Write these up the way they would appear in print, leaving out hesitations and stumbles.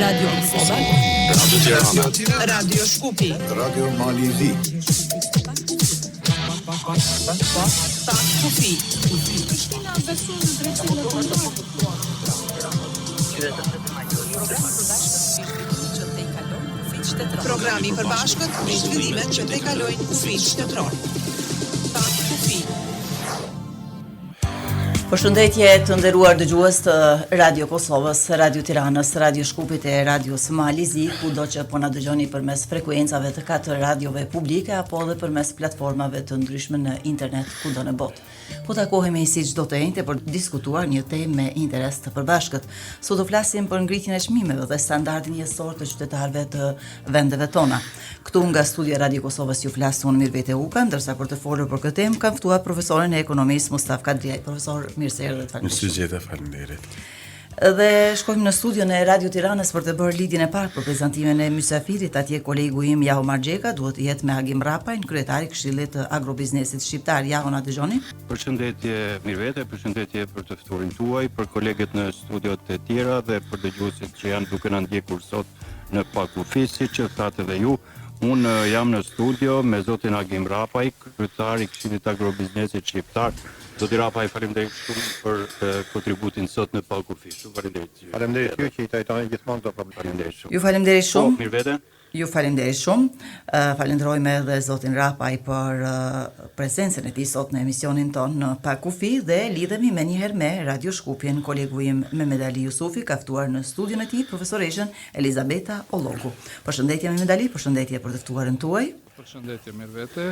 Radio Kosova, Radio Tirana, Radio Shkupi, Radio Mali Zi, Kufi, programi i përbashkët me zhvillimet që te kalojnë kufinë shtetëror. Kufi. Përshëndetje të nderuar dëgjues të Radio Kosovës, Radio Tiranës, Radio Shkupit e Radio Mali Zi, kudo që po na dëgjoni përmes frekuencave të 4 radiove publike apo edhe përmes platformave të ndryshme në internet kudo në botë. Po takohemi si çdo të njëjtë për të diskutuar një temë me interes të përbashkët. Sot do flasim për ngritjen e çmimeve dhe standardin jetësor të qytetarëve të vendeve tona. Këtu nga studia Radio Kosovës ju flas unë Mirvete Uka, ndërsa për të folur për këtë temë kam ftuar profesorin e ekonomisë Mustaf Kadriaj. Profesor, mirë se erdhët. Faleminderit. Dhe shkojmë në studion e Radio Tiranës për të bërë lidhjen e parë për prezantimin e mysafirit. Atje kolegu im Jaho Marxheka duhet të jetë me Agim Rapajn, kryetari i Këshillit të Agrobiznesit Shqiptar. Jaho, na dëgjoni? Përshëndetje Mirvete, përshëndetje për të ftuarin tuaj, për kolegët në studiot e tjera dhe për dëgjuesit që janë duke na ndjekur sot në Pakufi, siç e thatë edhe ju. Unë jam në studio me zotin Agim Rapaj, kryetari i Këshillit Agrobiznesit Shqiptar. Zoti Rapaj, faleminderit shumë për kontributin sot në Pakufi. Shumë faleminderit. Faleminderit ju që i trajtoni gjithmonë këto probleme. Faleminderit shumë. Ju faleminderit shumë. Mirvete. Ju falenderoj shumë. Falenderojmë edhe zotin Rapaj për prezencën e tij sot në emisionin ton në Pakufi dhe lidhemi menjëherë me Radio Shkupin. Kolegu im Mehmet Ali Jusufi ka ftuar në studion e tij profesoreshën Elizabeta Ollogu. Përshëndetje Mehmet Ali, përshëndetje për të ftuarën tuaj. Përshëndetje Mirvete.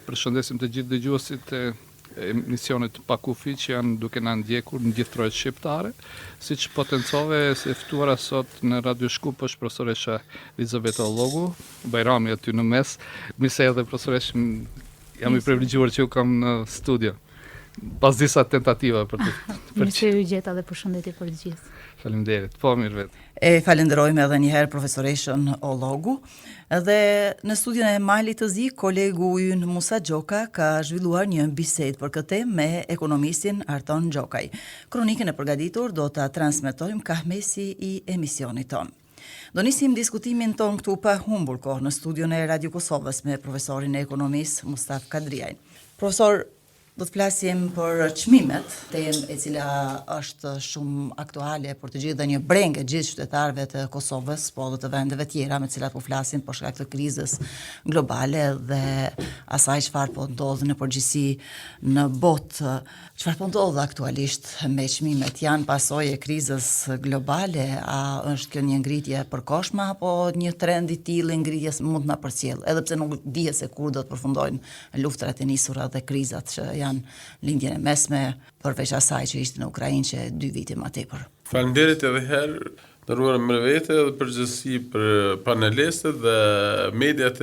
Përshëndesim të gjithë dëgjuesit e emisionit Pakufi që janë duke na ndjekur në gjithë trojet shqiptare. Siç potencove se ftuara sot në Radio Shkup është profesoresha Elizabeta Ollogu, Bajrami aty në mes. Mirë se erdhe profesoresh, jam i privilegjuar që u kam në studio. Pas disa tentativa për të Mirë se ju gjeta dhe përshëndetje për të gjithë. Faleminderit. Po Mirvet. E falenderojmë edhe një herë profesoreshën Ollogu. Dhe në studion e Malit të Zi, kolegu ynë Musa Gjoka ka zhvilluar një bisedë për këtë temë me ekonomistin Arton Gjokaj. Kronikën e përgatitur do ta transmetojmë kahmesi i emisionit ton. Do nisim diskutimin ton këtu pa humbur kohë në studion e Radio Kosovës me profesorin e ekonomisë Mustaf Kadriaj. Profesor, do të flasim për çmimet, temë e cila është shumë aktuale për të gjithë dhe një brengë gjithë qytetarëve të Kosovës, po edhe të vendeve tjera me të cilat po flasim për shkak të krizës globale dhe asaj çfarë po ndodh në përgjithësi në botë. Çfarë po ndodh aktualisht me çmimet? Janë pasojë e krizës globale? A është kjo një ngritje përkohshme apo një trend i tillë ngritjes mund na përcjell? Edhe pse nuk dihet se kur do të përfundojnë luftrat e nisura dhe krizat që janë lindjen e mesme, përveç asaj që ishte në Ukrainë që 2 vite më tepër. Faleminderit edhe herë, nderuar Mirvete dhe përgjithësi për panelistët dhe mediat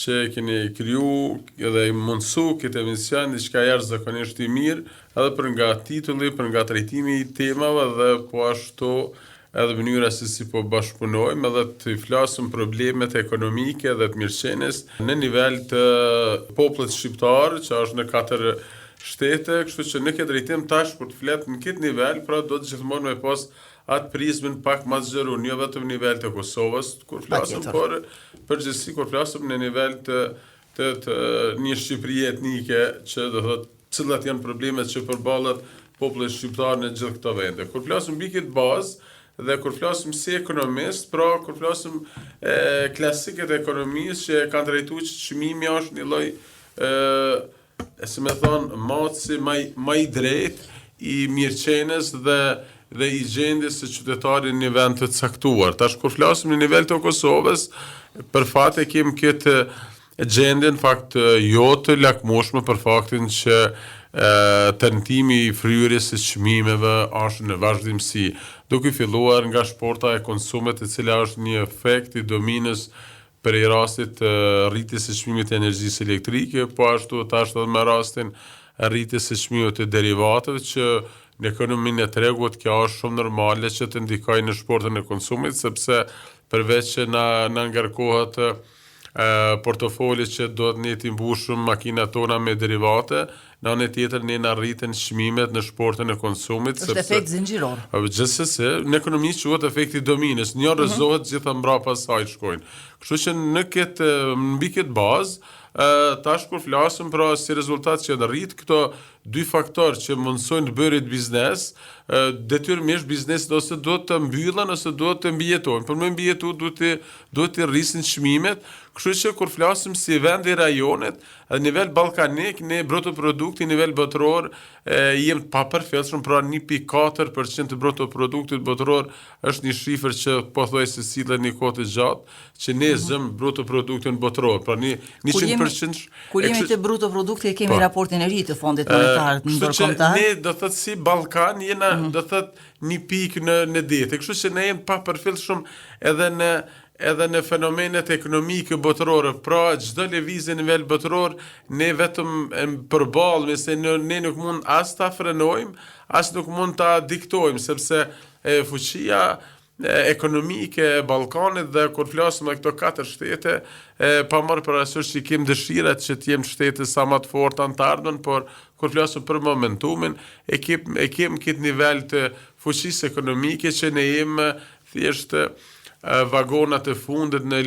që keni kriju dhe mundsu këtë emision diçka jashtëzakonisht i mirë, edhe për nga titulli, për nga trajtimi i temave dhe po ashtu edhe mënyra se si po bashkëpunojmë edhe të flasim problemet ekonomike dhe të mirëqenies në nivel të popullit shqiptar, që është në 4 shtete, kështu që në këtë drejtim tash për të fletë në këtë nivel, pra do të gjithmonë me pas atë prizmin pak më zgjeruar, jo vetëm në nivel të Kosovës, kur flasim, por përgjithësi kur flasim në nivel të një Shqipëri etnike, që do thotë cilat janë problemet që përballet populli shqiptar në gjithë këto vende. Kur flasim mbi këtë bazë, dhe kur flasim si ekonomist, pra kur flasim klasikët e ekonomisë që kanë trajtuar që çmimi është një lloj si më thon matësi më i drejtë i mirëqenies dhe i gjendjes së qytetarit në vend të caktuar. Tash kur flasim në nivel të Kosovës, për fat e kemi këtë gjendje në fakt jo të lakmueshme për faktin që tentimi i fryrjes së çmimeve është në vazhdimsi, duke filluar nga shporta e konsumit, e cila është një efekt i dominës për i rastit rritjes së çmimit të energjisë elektrike, po ashtu tash edhe me rastin rritjes së çmimit të derivateve, që në ekonominë e tregut kjo është shumë normale që të ndikojë në shportën e konsumit, sepse përveç që na ngarkohet portofoli që do të njëti mbushëm makina tona me derivate, në anën tjetër ne na rriten çmimet në shportin e konsumit, Është efekt zinxhiror. Gjithsesi, në ekonomi quhet efekti dominës, një rrezohet gjitha mbrapa saj shkojnë. Kështu që mbi këtë bazë, tash kur flasim pra si rezultat që rrit këto dy faktorë që mundsojnë të bërit biznes, detyrimisht biznesit ose duhet të mbyllen ose duhet të mbijetojnë. Për me mbijetu duhet të rrisin çmimet, kështu që kur flasim si vend i rajonit, në nivel ballkanik, ne bruto produkti nivel botëror jem të papërfillshëm, pra 1.4% të bruto produktit botëror është një shifër që pothuajse sillet një kohë të gjatë, që ne zëm bruto produktin botëror, pra 100%. Kur jemi te bruto produkti e kemi raportin e ri të Fondit Monetar Ndërkombëtar. Ne do thot si Ballkan jena do thot një pikë në ditë. Kështu që ne jemi papërfillshëm edhe në fenomenet ekonomike botërore, pra çdo lëvizje në nivel botëror, ne vetëm përballë se ne nuk mund as ta frenojmë, as nuk mund ta diktojmë, sepse fuqia ekonomike e Ballkanit dhe kur flasim me këto 4 shtete, pa marrë parasysh që kemi dëshirat që të jemi shtete sa më të forta në të ardhmen, por kur flasim për momentumin, e kemi këtë nivel të fuqisë ekonomike që ne jemi thjesht vagonat e fundit në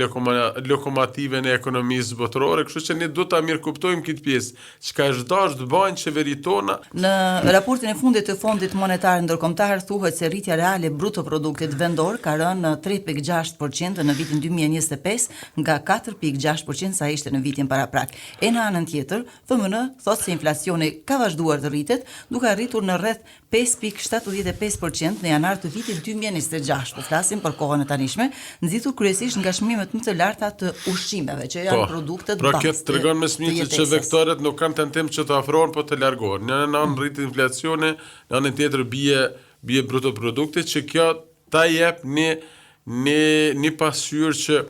lokomotivën e ekonomisë botërore, kështu që ne duhet ta mirëkuptojmë këtë pjesë, çka është dashur të bëjnë qeverit tona. Në raportin e fundit të Fondit Monetar Ndërkombëtar thuhet se rritja reale e bruto produktit vendor ka rënë në 3.6% në vitin 2025 nga 4.6% sa ishte në vitin paraprak. E në anën tjetër, FMN thotë se inflacioni ka vazhduar të rritet, duke arritur në rreth 5.75% në janar të vitit 2026. Po flasim për kohën e tanishme, nxitur kryesisht nga çmimet më të larta të ushqimeve, që janë produktet bazë. Pra këtë tregon me smicë që vektorët nuk kanë tentim që të afrohen, po të largohen. Në anë rrit inflacioni, në anën tjetër bie bruto produkti, që kjo ta jep një pasqyrë që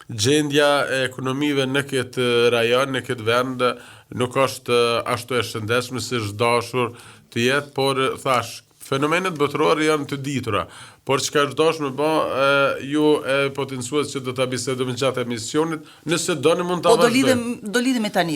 gjendja e ekonomive në këtë rajon, në këtë vend, nuk është ashtu e shëndetshme si është dashur të jetë, por thash, fenomenet botërore janë të ditura, por çka është dashur me bë, ju potencues që do ta bisedojmë gjatë emisionit, nëse doni mund ta vazhdojmë. Do lidhemi tani,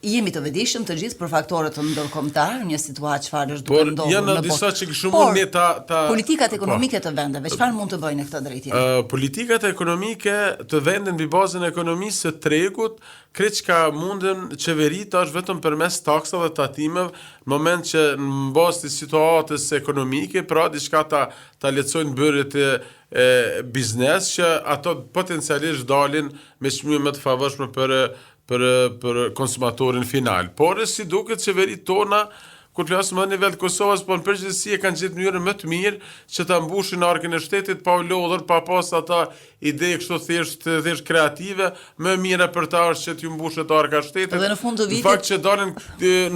jemi të vetëdijshëm të gjithë për faktorët ndërkombëtar, një situatë çfarë është duke ndodhur. Por janë disa që kishim mund ne ta politikat ekonomike të vendeve, çfarë mund të bëjnë në këtë drejtim? Politikat ekonomike të vendeve mbi bazën e ekonomisë së tregut, krejt çka mundën qeverit është vetëm përmes taksave dhe tatimeve, në moment që në bazë të situatës ekonomike, pra diçka ta lehtësojnë bërjet e biznes që ato potencialisht dalin me çmime më të favorshme për konsumatorin final. Por si duket qeverit tona, kur flasim në nivel të Kosovës, po në përgjithësi e kanë gjetur mënyrën më të mirë që ta mbushin arkën e shtetit pa u lodhur, pa pas ata ide kështu thjesht kreative, më mira për ta është që t'ju mbushet arka e shtetit. Dhe në fund të vitit, në fakt që dalin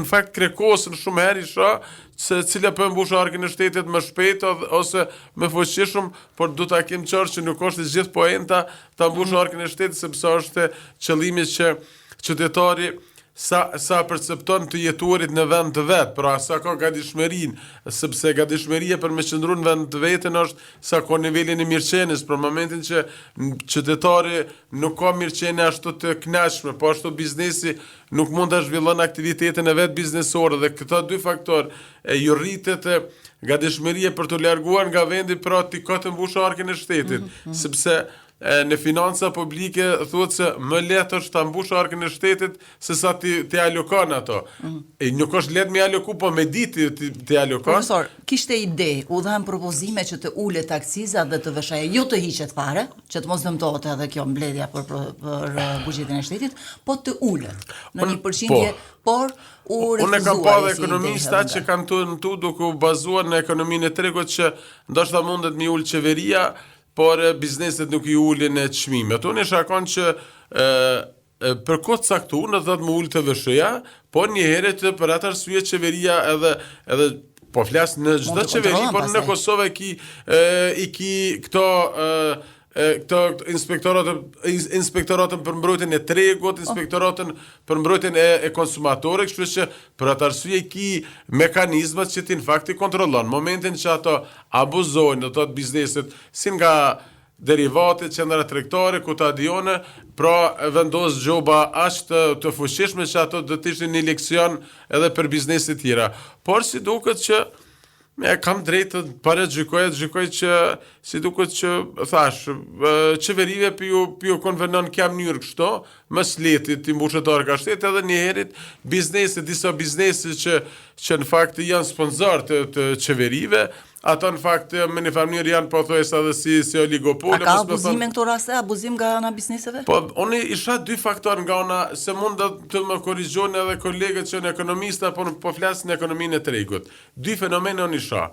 në fakt krekosën shumë herë se cila po mbush arkën e shtetit më shpejt ose më fuqishëm, por do ta kem qartë që nuk është gjithë poenta ta mbush arkën e shtetit, sepse është qëllimi që qytetari sa percepton të jetuarit në vend të vet, pra sa ka gatishmërinë, sepse gatishmëria për me qëndruar në vend të vetën është sa ka nivelin e mirëqenies, për momentin që qytetari nuk ka mirëqenie ashtu të kënaqshme, po ashtu biznesi nuk mund të zhvillon aktivitetin e vet biznesore, dhe këto dy faktorë ju rritet gatishmëria për të larguar nga vendi, pra ti ka të mbush arkën e shtetit, sepse në financa publike thuhet se më lehtë është ta mbush arkën e shtetit se sa ti alokon ato. Nuk është lehtë me aloku, po me ditë ti alokon. Profesor, kishte ide, u dhan propozime që të ulet akcizat dhe të VSH-ja, jo të hiqet fare, që të mos dëmtohet edhe kjo mbledhja për buxhetin e shtetit, po të ulet në një përqindje, por u refuzuar. Unë kam pa dhe ekonomista që kanë tu duke u bazuar në ekonominë e tregut që ndoshta mundet mi ul qeveria, por bizneset nuk i ulin e çmimet. Unë shakon që për kohë të caktuar në të më ul të VSH-ja, por një herë për atë arsye qeveria edhe po flas në çdo qeveri, por në Kosovë i ki këto inspektoratën për mbrojtjen e tregut, inspektoratën për mbrojtjen e konsumatorëve, kështu që për atë arsye ki mekanizmat që ti në fakt i kontrollon. Momentin që ato abuzojnë ato bizneset, si nga derivate, qendra tregtare, kutadione, pra vendos gjoba aq të fuqishme që ato do të ishin një leksion edhe për bizneset tjera. Por si duket që kam drejt të gjykoj që si duket që thash, qeverive pjo konvenon kja mënyrë kështu, mës leti të mbushetarë ka shtetë edhe njëherit disa biznese që në fakt janë sponsor të qeverive, ato në fakt me një farë janë po thojës edhe si oligopole. A ka abuzim në këto raste, abuzim nga ana bizneseve? Po, unë isha dy faktor nga ona, se mund të më korrigjoni edhe kolegët që në ekonomista, po flasin në ekonominë e tregut. Dy fenomene unë isha.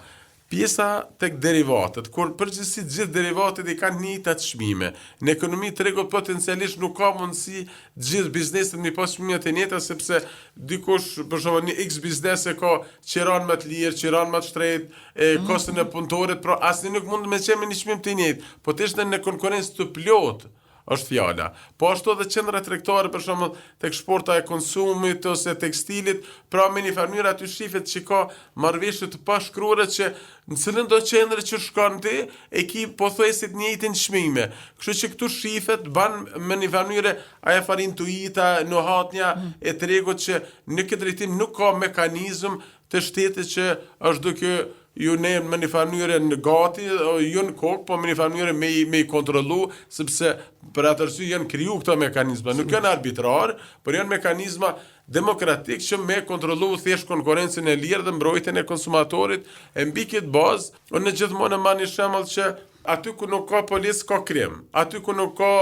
Pjesa tek derivatet, kur përgjithësi gjithë derivatet i kanë njëjta çmime. Në ekonomi tregut potencialisht nuk ka mundësi gjithë bizneset me pas çmime të njëjta, sepse dikush për shembull një X biznese ka qiran më të lirë, qiran më të shtrejtë, kostën e punëtorit, pra asnjë nuk mund me qenë një çmim të njëjtë, po të ishte në konkurrencë të plotë është fjala. Po ashtu edhe qendra tregtare për shembull tek shporta e konsumit ose tekstilit, pra me një farë aty shifet që ka marrëveshje të pashkruara që në cilën do qendrë që shkon ti e ki pothuajse të njëjtin çmime. Kështu që këtu shifet ban me një farë ajo farë intuita, nohatnja e tregut që në këtë drejtim nuk ka mekanizëm të shtetit që është duke ju ne me një farë në gati, ju në kokë, po me një farë me i kontrolu, sepse për atë arsye janë kriju këto mekanizma. Nuk janë arbitrar, por janë mekanizma demokratik që me kontrolu thjesht konkurencën e lirë dhe mbrojtjen e konsumatorit, e mbi këtë bazë, unë gjithmonë marr një shembull që aty ku nuk ka policë ka krim, aty ku nuk ka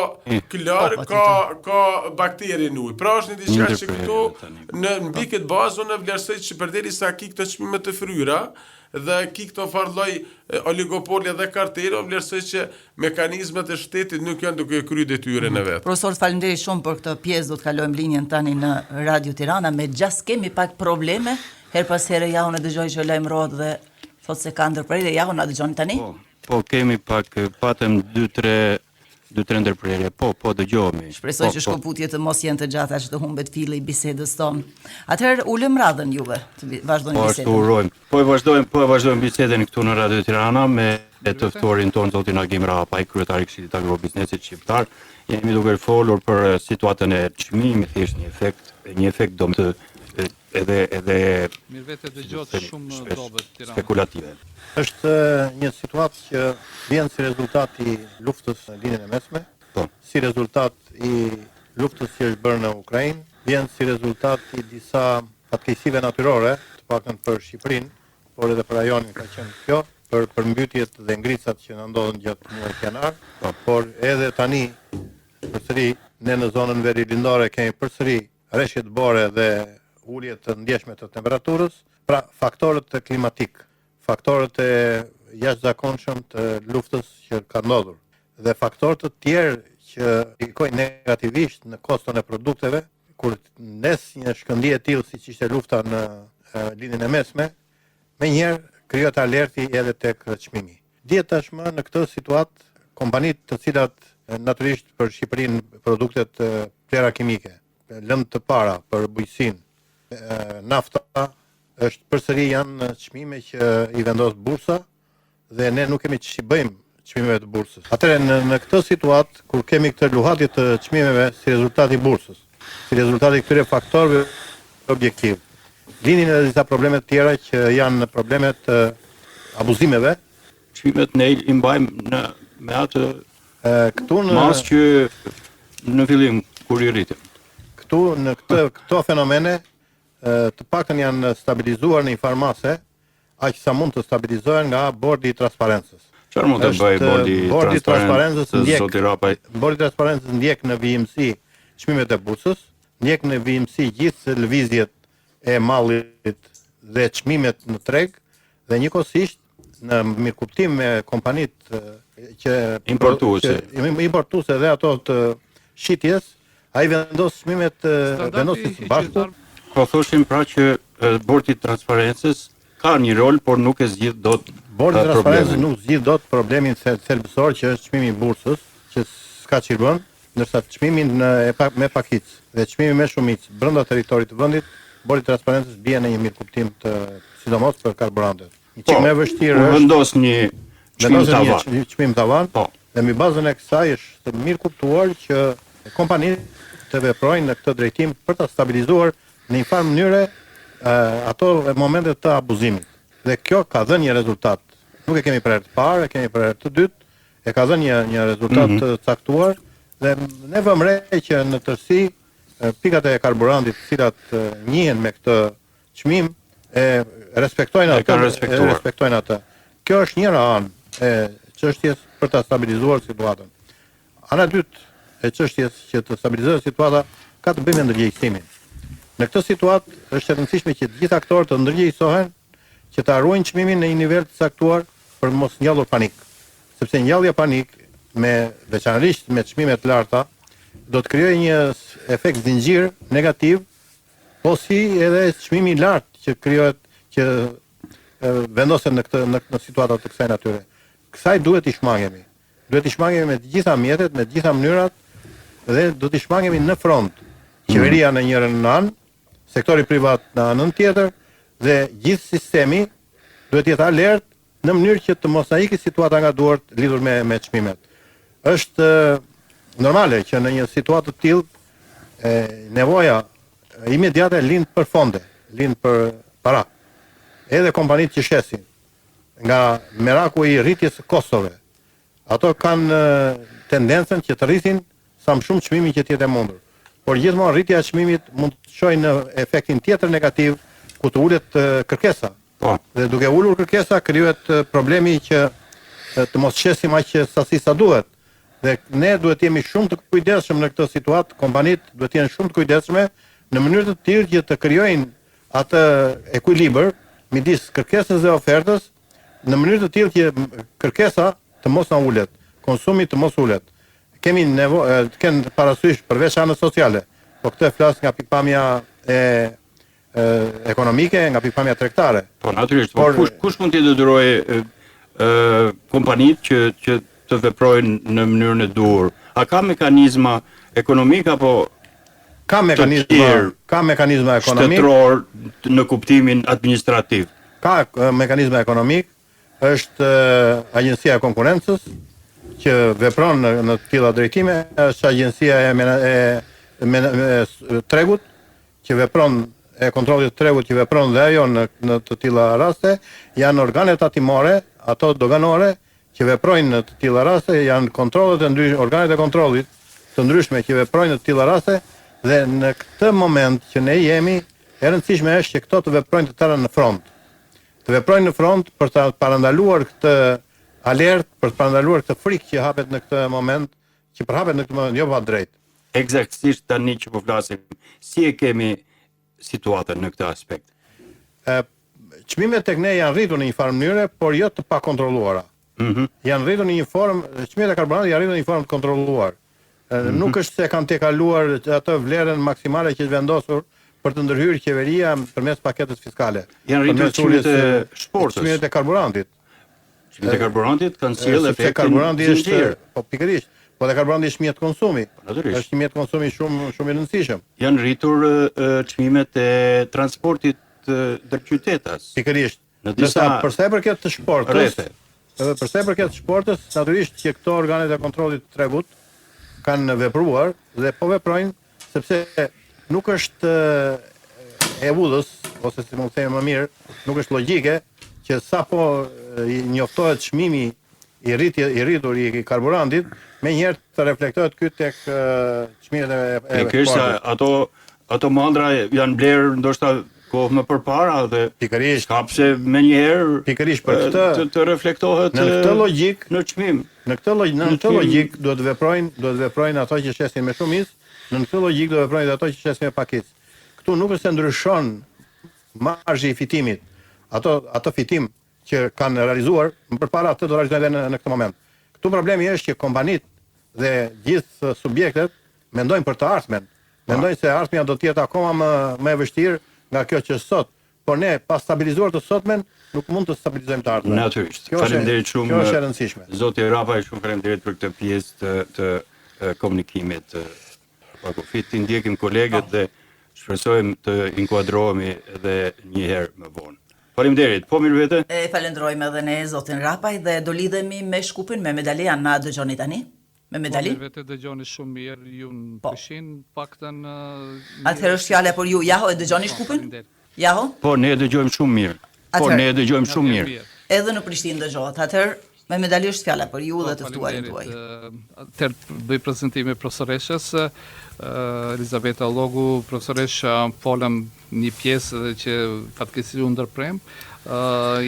klar ka bakteri në ujë. Pra është një diçka që këtu në mbi këtë bazë unë vlerësoj që përderisa ki këto çmime të fryra dhe ki këto farlloj oligopoli dhe kartelo, vlerësoj që mekanizmat e shtetit nuk janë duke kryer detyrën e vet. Profesor, faleminderit shumë për këtë pjesë, do të kalojmë linjën tani në Radio Tirana, me gjas kemi pak probleme, her pas here ja unë dëgjoj që lajmërohet dhe thotë se ka ndërprerje, ja unë na dëgjoni tani? Po kemi pak, patëm 2-3 ndërprerje, po dëgjohemi. Shpresoj që shkëputjet të mos jenë të gjata që të humbet fili i bisedës tonë. Atëherë ulëm radhën juve, të vazhdojmë bisedën. Po e vazhdojmë bisedën këtu në Radio Tirana me të ftorin tonë zotin Agim Rapaj, kryetari i Këshillit Agrobiznesit Shqiptar. Jemi duke folur për situatën e çmimit, thjesht një efekt domethënë edhe Mirë vete dëgjohet shumë dobët Tirana. Spekulative. Është një situatë që vjen si rezultat i luftës në linjën e mesme, si rezultat i luftës që është bërë në Ukrainë, vjen si rezultat i disa fatkeqësive natyrore, të paktën për Shqipërinë, por edhe për rajonin ka qenë kjo, për përmbytjet dhe ngricat që na ndodhen gjatë muajit janar, por edhe tani përsëri ne në zonën verilindore kemi përsëri rreshje të bore dhe ulje të ndjeshme të temperaturës, pra faktorët klimatik, faktorët e jashtëzakonshëm të luftës që ka ndodhur dhe faktorët të tjerë që ndikojnë negativisht në koston e produkteve, kur nes një shkëndije e tillë siç ishte lufta në linjën e mesme, menjëherë krijohet alerti edhe tek çmimi. Dihet tashmë në këtë situatë kompanitë të cilat natyrisht për Shqipërinë produktet plera kimike, lëndë të para për bujqësinë, nafta është përsëri janë çmime që i vendos bursa dhe ne nuk kemi ç'i bëjmë çmimeve të bursës. Atëherë në këtë situatë kur kemi këtë luhatje të çmimeve si rezultat i bursës, si rezultat i këtyre faktorëve objektiv, linin edhe disa probleme të tjera që janë problemet të abuzimeve. Çmimet ne i mbajmë me atë këtu mas që në fillim kur i rritim. Këtu në këto fenomene të paktën janë stabilizuar në farmase, aq sa mund të stabilizohen nga bordi i transparencës. Çfarë mund të bëjë bordi i transparencës? Bordi i transparencës ndjek në vijimësi çmimet e bursës, ndjek në vijimësi gjithë lëvizjet e mallit dhe çmimet në treg dhe njëkohësisht në mirëkuptim me kompanitë që importuese dhe ato të shitjes, ai vendos çmimet vendosin së bashku. Po thoshim pra që bordi i transparencës ka një rol, por nuk e zgjidh dot problemin. Bordi i transparencës nuk zgjidh dot problemin thelbësor që është çmimi i bursës, që s'ka çirën, ndërsa çmimi me pakicë dhe çmimi me shumicë brenda territorit të vendit, bordi i transparencës bie në një mirëkuptim të sidomos për karburantet. Një çim më vështirë është vendos një çmim tavan. Çmim tavan. Dhe mbi bazën e kësaj është mirë kuptuar që kompanitë të veprojnë në këtë drejtim për ta stabilizuar në një farë mënyre ato momentet të abuzimit. Dhe kjo ka dhënë një rezultat. Nuk e kemi për herë të parë, e kemi për herë të dytë, e ka dhënë një rezultat të caktuar dhe ne vëmë re që në tërësi pikat e karburantit të cilat njihen me këtë çmim e respektojnë atë. Kjo është njëra anë e çështjes për ta stabilizuar situatën. Ana e dytë e çështjes që të stabilizohet situata ka të bëjë me ndërgjegjësimin. Në këtë situatë është e rëndësishme që të gjithë aktorët të ndërgjegjësohen që të arruajnë çmimin në një nivel të caktuar për mos ngjallur panik. Sepse ngjallja panik veçanërisht me çmime të larta do të krijojë një efekt zinxhir negativ, po si edhe çmimi i lartë që krijohet që vendoset në situata të kësaj natyre. Kësaj duhet i shmangemi. Duhet i shmangemi me të gjitha mjetet, me të gjitha mënyrat dhe do të shmangemi në front. Qeveria në njërin anë, sektori privat në anën tjetër dhe gjithë sistemi duhet jetë alert në mënyrë që të mos na ikë situata nga duart lidhur me çmimet. Është normale që në një situatë të tillë nevoja imediate lind për fonde, lind për para. Edhe kompanitë që shesin nga meraku i rritjes së kostove. Ato kanë tendencën që të rrisin sa më shumë çmimin që të jetë e mundur. Por gjithmonë rritja e çmimit mund të çojë në efektin tjetër negativ ku të ulet kërkesa. Dhe duke ulur kërkesa krijohet problemi që të mos shesim aq sasi sa duhet. Dhe ne duhet jemi shumë të kujdesshëm në këtë situatë, kompanitë duhet jenë shumë të kujdesshme në mënyrë të tillë që të krijojnë atë ekuilibër midis kërkesës dhe ofertës në mënyrë të tillë që kërkesa të mos na ulet, konsumi të mos ulet. Kemi nevojë të kenë parasysh përveç anës sociale, po këtë flas nga pikpamja ekonomike, nga pikpamja tregtare. Po natyrisht, kush mund t'i detyrojë kompanitë që të veprojnë në mënyrën e duhur? A ka mekanizma ekonomik apo ka mekanizma ekonomik shtetëror në kuptimin administrativ? Ka mekanizma ekonomik, është Agjencia e Konkurrencës që vepron në të tilla drejtime, është Agjencia e Tregut që vepron e kontrollit të tregut që vepron dhe ajo në të tilla raste, janë organet tatimore, ato doganore që veprojnë në të tilla raste, janë kontrollet e ndryshme, organet e kontrollit të ndryshme që veprojnë në të tilla raste dhe në këtë moment që ne jemi, e rëndësishme është që këto të veprojnë të tëra në front. Të veprojnë në front për të parandaluar këtë alert, për të parandaluar këtë frikë që hapet në këtë moment, që përhapet në këtë moment jo pa drejt. Eksaktësisht tani që po flasim, si e kemi situatën në këtë aspekt? Çmimet tek ne janë rritur në një farë mënyre, por jo të pakontrolluara. Janë rritur në një formë, çmimet e karburantit janë rritur në një formë të kontrolluar. Nuk është se kanë tekaluar atë vlerën maksimale që është vendosur për të ndërhyrë qeveria përmes paketës fiskale. Janë rritur çmimet e shportës. Çmimet e karburantit. Çmimet e karburantit kanë sjellë efektin. Karburanti është, po pikërisht, po dhe karburanti është mjet konsumi. Është një mjet konsumi shumë i rëndësishëm. Janë rritur çmimet e transportit ndër qytetas. Pikërisht. Për sa i përket të shportës, natyrisht që këto organet e kontrollit të tregut kanë vepruar dhe po veprojnë sepse nuk është e udhës, ose si mund të themi më mirë, nuk është logjike që sapo njoftohet çmimi i rritur i karburantit, menjëherë të reflektohet ky tek çmimet e eksportit. Ato mandra janë blerë ndoshta kohë më përpara dhe pikërisht kapse menjëherë pikërisht për këtë të reflektohet në këtë logjik në çmim. Në këtë logjik duhet veprojnë ato që shesin me shumicë, në këtë logjik duhet veprojnë ato që shesin me pakicë. Këtu nuk është se ndryshon marzhi i fitimit. Ato fitim që kanë realizuar përpara atë do realizojnë në këtë moment. Këtu problemi është që kompanitë dhe gjithë subjektet mendojnë për të ardhmen. Mendojnë se ardhmja do të jetë akoma më e vështirë nga kjo që sot, por ne pas stabilizuar të sotmen nuk mund të stabilizojmë të ardhmen. Natyrisht. Faleminderit shumë. Kjo është e rëndësishme. Zoti Rapaj, shumë faleminderit për këtë pjesë të komunikimit. Pakufit, të ndjekim kolegët dhe shpresojmë të inkuadrohemi edhe një herë më vonë. Faleminderit. Po Mirëvete. E falenderojmë edhe ne zotin Rapaj dhe do lidhemi me Shkupin me Medalian, na dëgjoni tani? Me Medali? Po Mirëvete dëgjoni shumë mirë ju në Prishtinë, paktën Atëherë është fjala për ju. Jaho, e dëgjoni Shkupin? Jaho? Po ne e dëgjojmë shumë mirë. Edhe në Prishtinë dëgjohet. Atëherë me Medali është fjala për ju dhe të ftuarin tuaj. Atëherë bëj prezantime profesoreshës Elizabeta Ollogu, profesoresha folëm një pjesë dhe që fatkeqësisht u ndërprem,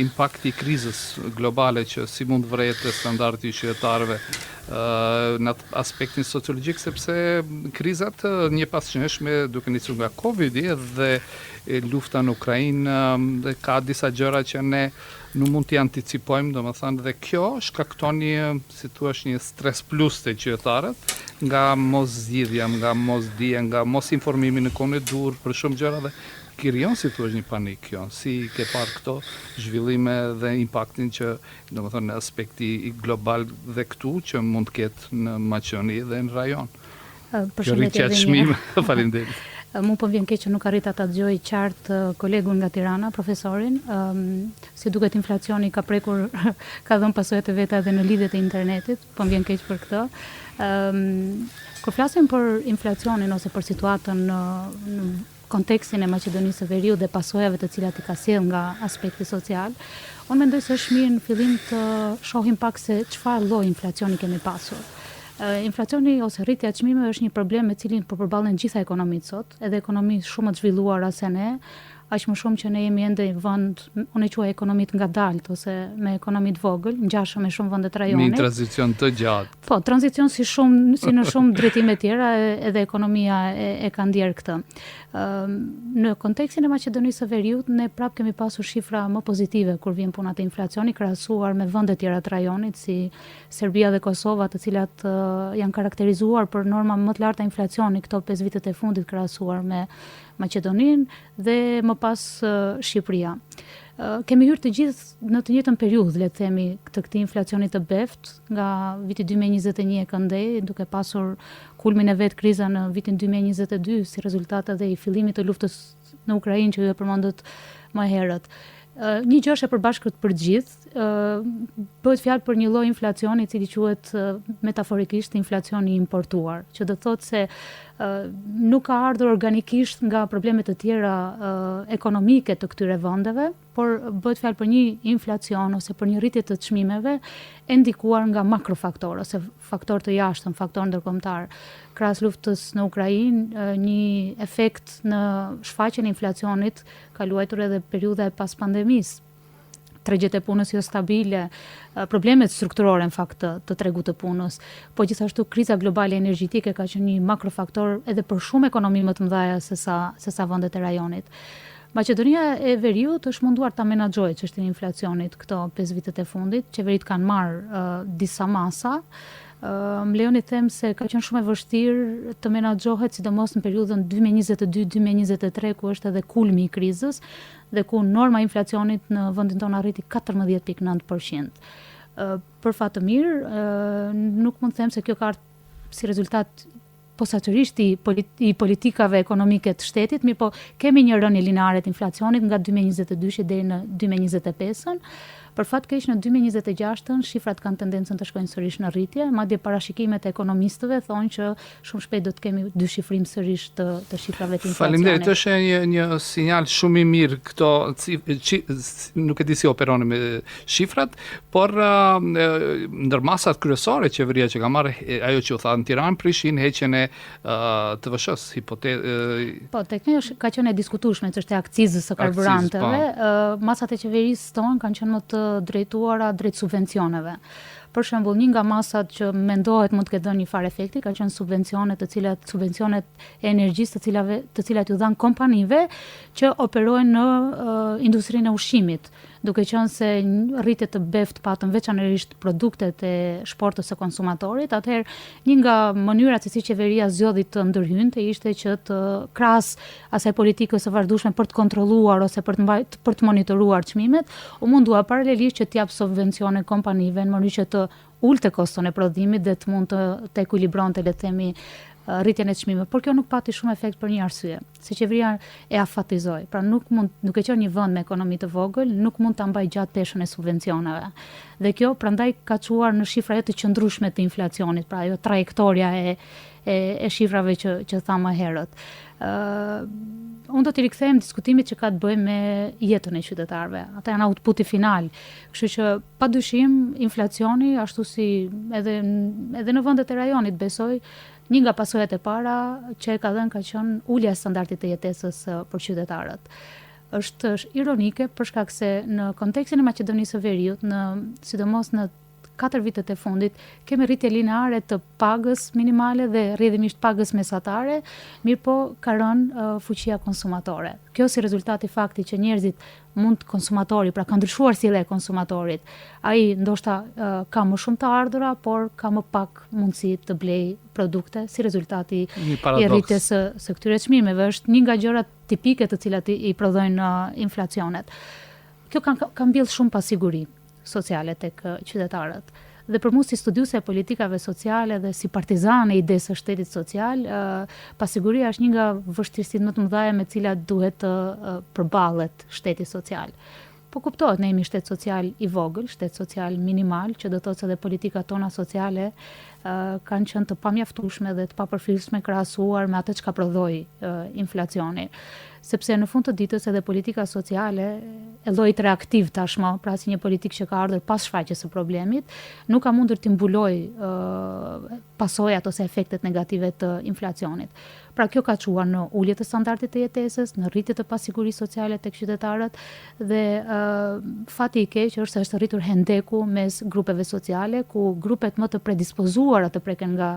impakti i krizës globale që si mund vrejtë standardi i qytetarëve në aspektin sociologjik, sepse krizat një pasqyrshme duke nisur nga Covidi dhe lufta në Ukrainë dhe ka disa gjëra që ne nuk mund t'i anticipojmë, domethënë, dhe kjo shkakton si thua, një stres plus te qytetarët nga moszgjidhja, nga mosdija, nga mos informimi në kohën e dur për shumë gjëra dhe krijon si thua një panik kjo. Si ke parë këto zhvillime dhe impaktin që domethënë në aspekti global dhe këtu që mund të ketë në Maqedoni dhe në rajon. Përshëndetje edhe një. Faleminderit. Mu po vjen keq që nuk arrita ta dëgjoj qartë kolegun nga Tirana, profesorin. Si duket inflacioni ka prekur, ka dhënë pasojat e veta edhe në lidhjet e internetit, po vjen keq për këtë. Kur flasim për inflacionin ose për situatën në kontekstin e Maqedonisë së Veriut dhe pasojave të cilat i ka sjell nga aspekti social, unë mendoj se është mirë në fillim të shohim pak se çfarë lloj inflacioni kemi pasur. Inflacioni ose rritja e çmimeve është një problem me cilin po përballen gjitha ekonomitë sot, edhe ekonomi shumë të zhvilluara se ne, aq më shumë që ne jemi ende në vend, unë e quaj ekonomitë ngadalt ose me ekonomi të vogël, ngjashëm me shumë vende të rajonit. Me një tranzicion të gjatë. Po, tranzicion si në shumë drejtime tjera edhe ekonomia e ka ndjer këtë. Në kontekstin e Maqedonisë së Veriut ne prap kemi pasur shifra më pozitive kur vjen puna te inflacioni krahasuar me vende tjera të rajonit si Serbia dhe Kosova, të cilat janë karakterizuar për norma më të larta inflacioni këto 5 vitet e fundit krahasuar me Maqedoninë dhe më pas Shqipëria. Kemi hyrë të gjithë në të njëjtën periudhë, le të themi, të këtij inflacioni të beft, nga viti 2021 e këndej, duke pasur kulmin e vet kriza në vitin 2022 si rezultat edhe i fillimit të luftës në Ukrainë që ju e përmendët më herët. Një gjë është e përbashkët për gjithë, bëhet fjalë për një lloj inflacioni i cili quhet metaforikisht inflacioni importuar, që do thotë se nuk ka ardhur organikisht nga probleme të tjera ekonomike të këtyre vendeve, por bëhet fjalë për një inflacion ose për një rritje të çmimeve e ndikuar nga makrofaktor ose faktor të jashtëm, faktor ndërkombëtar. Krahas luftës në Ukrainë, një efekt në shfaqjen e inflacionit ka luajtur edhe periudha e pas pandemisë. Tregjet e punës jo stabile, problemet strukturore në fakt të tregut të punës, po gjithashtu kriza globale energjetike ka qenë një makrofaktor edhe për shumë ekonomi më të mëdha se sa vendet e rajonit. Maqedonia e Veriut është munduar ta menaxhojë çështjen e inflacionit këto 5 vitet e fundit. Qeveritë kanë marrë disa masa. Më lejoni të them se ka qenë shumë e vështirë të menaxhohet, sidomos në periudhën 2022-2023, ku është edhe kulmi i krizës dhe ku norma e inflacionit në vendin tonë arriti 14.9%. Për fat të mirë, nuk mund të them se kjo ka ardhur si rezultat posaçërisht i politikave ekonomike të shtetit, mirë po kemi një rënje lineare të inflacionit nga 2022 deri në 2025. Për fat keq në 2026 shifrat kanë tendencën të shkojnë sërish në rritje, madje parashikimet e ekonomistëve thonë që shumë shpejt do të kemi dyshifrim sërish të shifrave të inflacionit. Faleminderit, është një sinjal shumë i mirë këto, nuk e di si operoni me shifrat, por ndërmasat kryesore qeveria që ka marrë ajo që u tha në Tiranë, Prishtinë, heqjen e TVSH-s, Po, tek ne ka qenë e diskutueshme çështja e akcizës së karburanteve. Masat e qeverisë tonë kanë qenë më të drejtuara drejt subvencioneve. Për shembull, një nga masat që mendohet mund të ketë dhënë një farë efekti ka qenë subvencionet e energjisë të cilat ju dhan kompanive që operojnë në industrinë e ushqimit, duke qenë se rritje të beft patën veçanërisht produktet e shportës së konsumatorit. Atëherë, një nga mënyrat se si qeveria zgjodhi të ndërhynte ishte që të krahas asaj politikës së vazhdueshme për të kontrolluar ose për të monitoruar çmimet, u mundua paralelisht që të jap subvencione kompanive në mënyrë që të ulte koston e prodhimit dhe të mund të ekuilibronte, le të themi, rritjen e çmimeve, por kjo nuk pati shumë efekt për një arsye, se qeveria e afatizoi. Pra nuk e qenë një vend me ekonomi të vogël, nuk mund ta mbajë gjatë peshën e subvencioneve. Dhe kjo prandaj ka çuar në shifra të qëndrueshme të inflacionit, pra ajo trajektoria e shifrave që tha më herët. Unë do t'i rikthem diskutimit që ka të bëjë me jetën e qytetarëve. Ata janë outputi final. Kështu që padyshim inflacioni, ashtu si edhe në vendet e rajonit, besoj, një nga pasojat e para që ka dhënë ka qenë ulja e standardit të jetesës për qytetarët. Është ironike për shkak se në kontekstin e Maqedonisë së Veriut, sidomos në 4 vitet e fundit, kemi rritje lineare të pagës minimale dhe rrjedhimisht pagës mesatare, mirë po ka rënë fuqia konsumatore. Kjo si rezultati fakti që njerëzit konsumatori, pra ka ndryshuar sjellja e konsumatorit. Ai ndoshta ka më shumë të ardhura, por ka më pak mundësi të blej produkte si rezultati i rritjes së këtyre çmimeve. Është një nga gjërat tipike të cilat i prodhojnë inflacionet. Kjo ka mbjellë shumë pasiguri sociale tek qytetarët. Dhe për mua si studiuese e politikave sociale dhe si partizane e idesë së shtetit social, pasiguria është një nga vështirësitë më të mëdha me të cilat duhet të përballet shteti social. Po kuptohet, ne jemi shtet social i vogël, shtet social minimal, që do të thotë se dhe politikat tona sociale kanë qenë të pamjaftueshme dhe të papërfillshme krahasuar me atë çka prodhoi inflacioni. Sepse në fund të ditës edhe politika sociale e llojit reaktiv tashmë, pra si një politikë që ka ardhur pas shfaqjes së problemit, nuk ka mundur të mbuloj pasojat ose efektet negative të inflacionit. Pra kjo ka çuar në ulje të standardit të jetesës, në rritje të pasigurisë sociale tek qytetarët dhe fati i keq është se është rritur hendeku mes grupeve sociale, ku grupet më të predispozuara të preken nga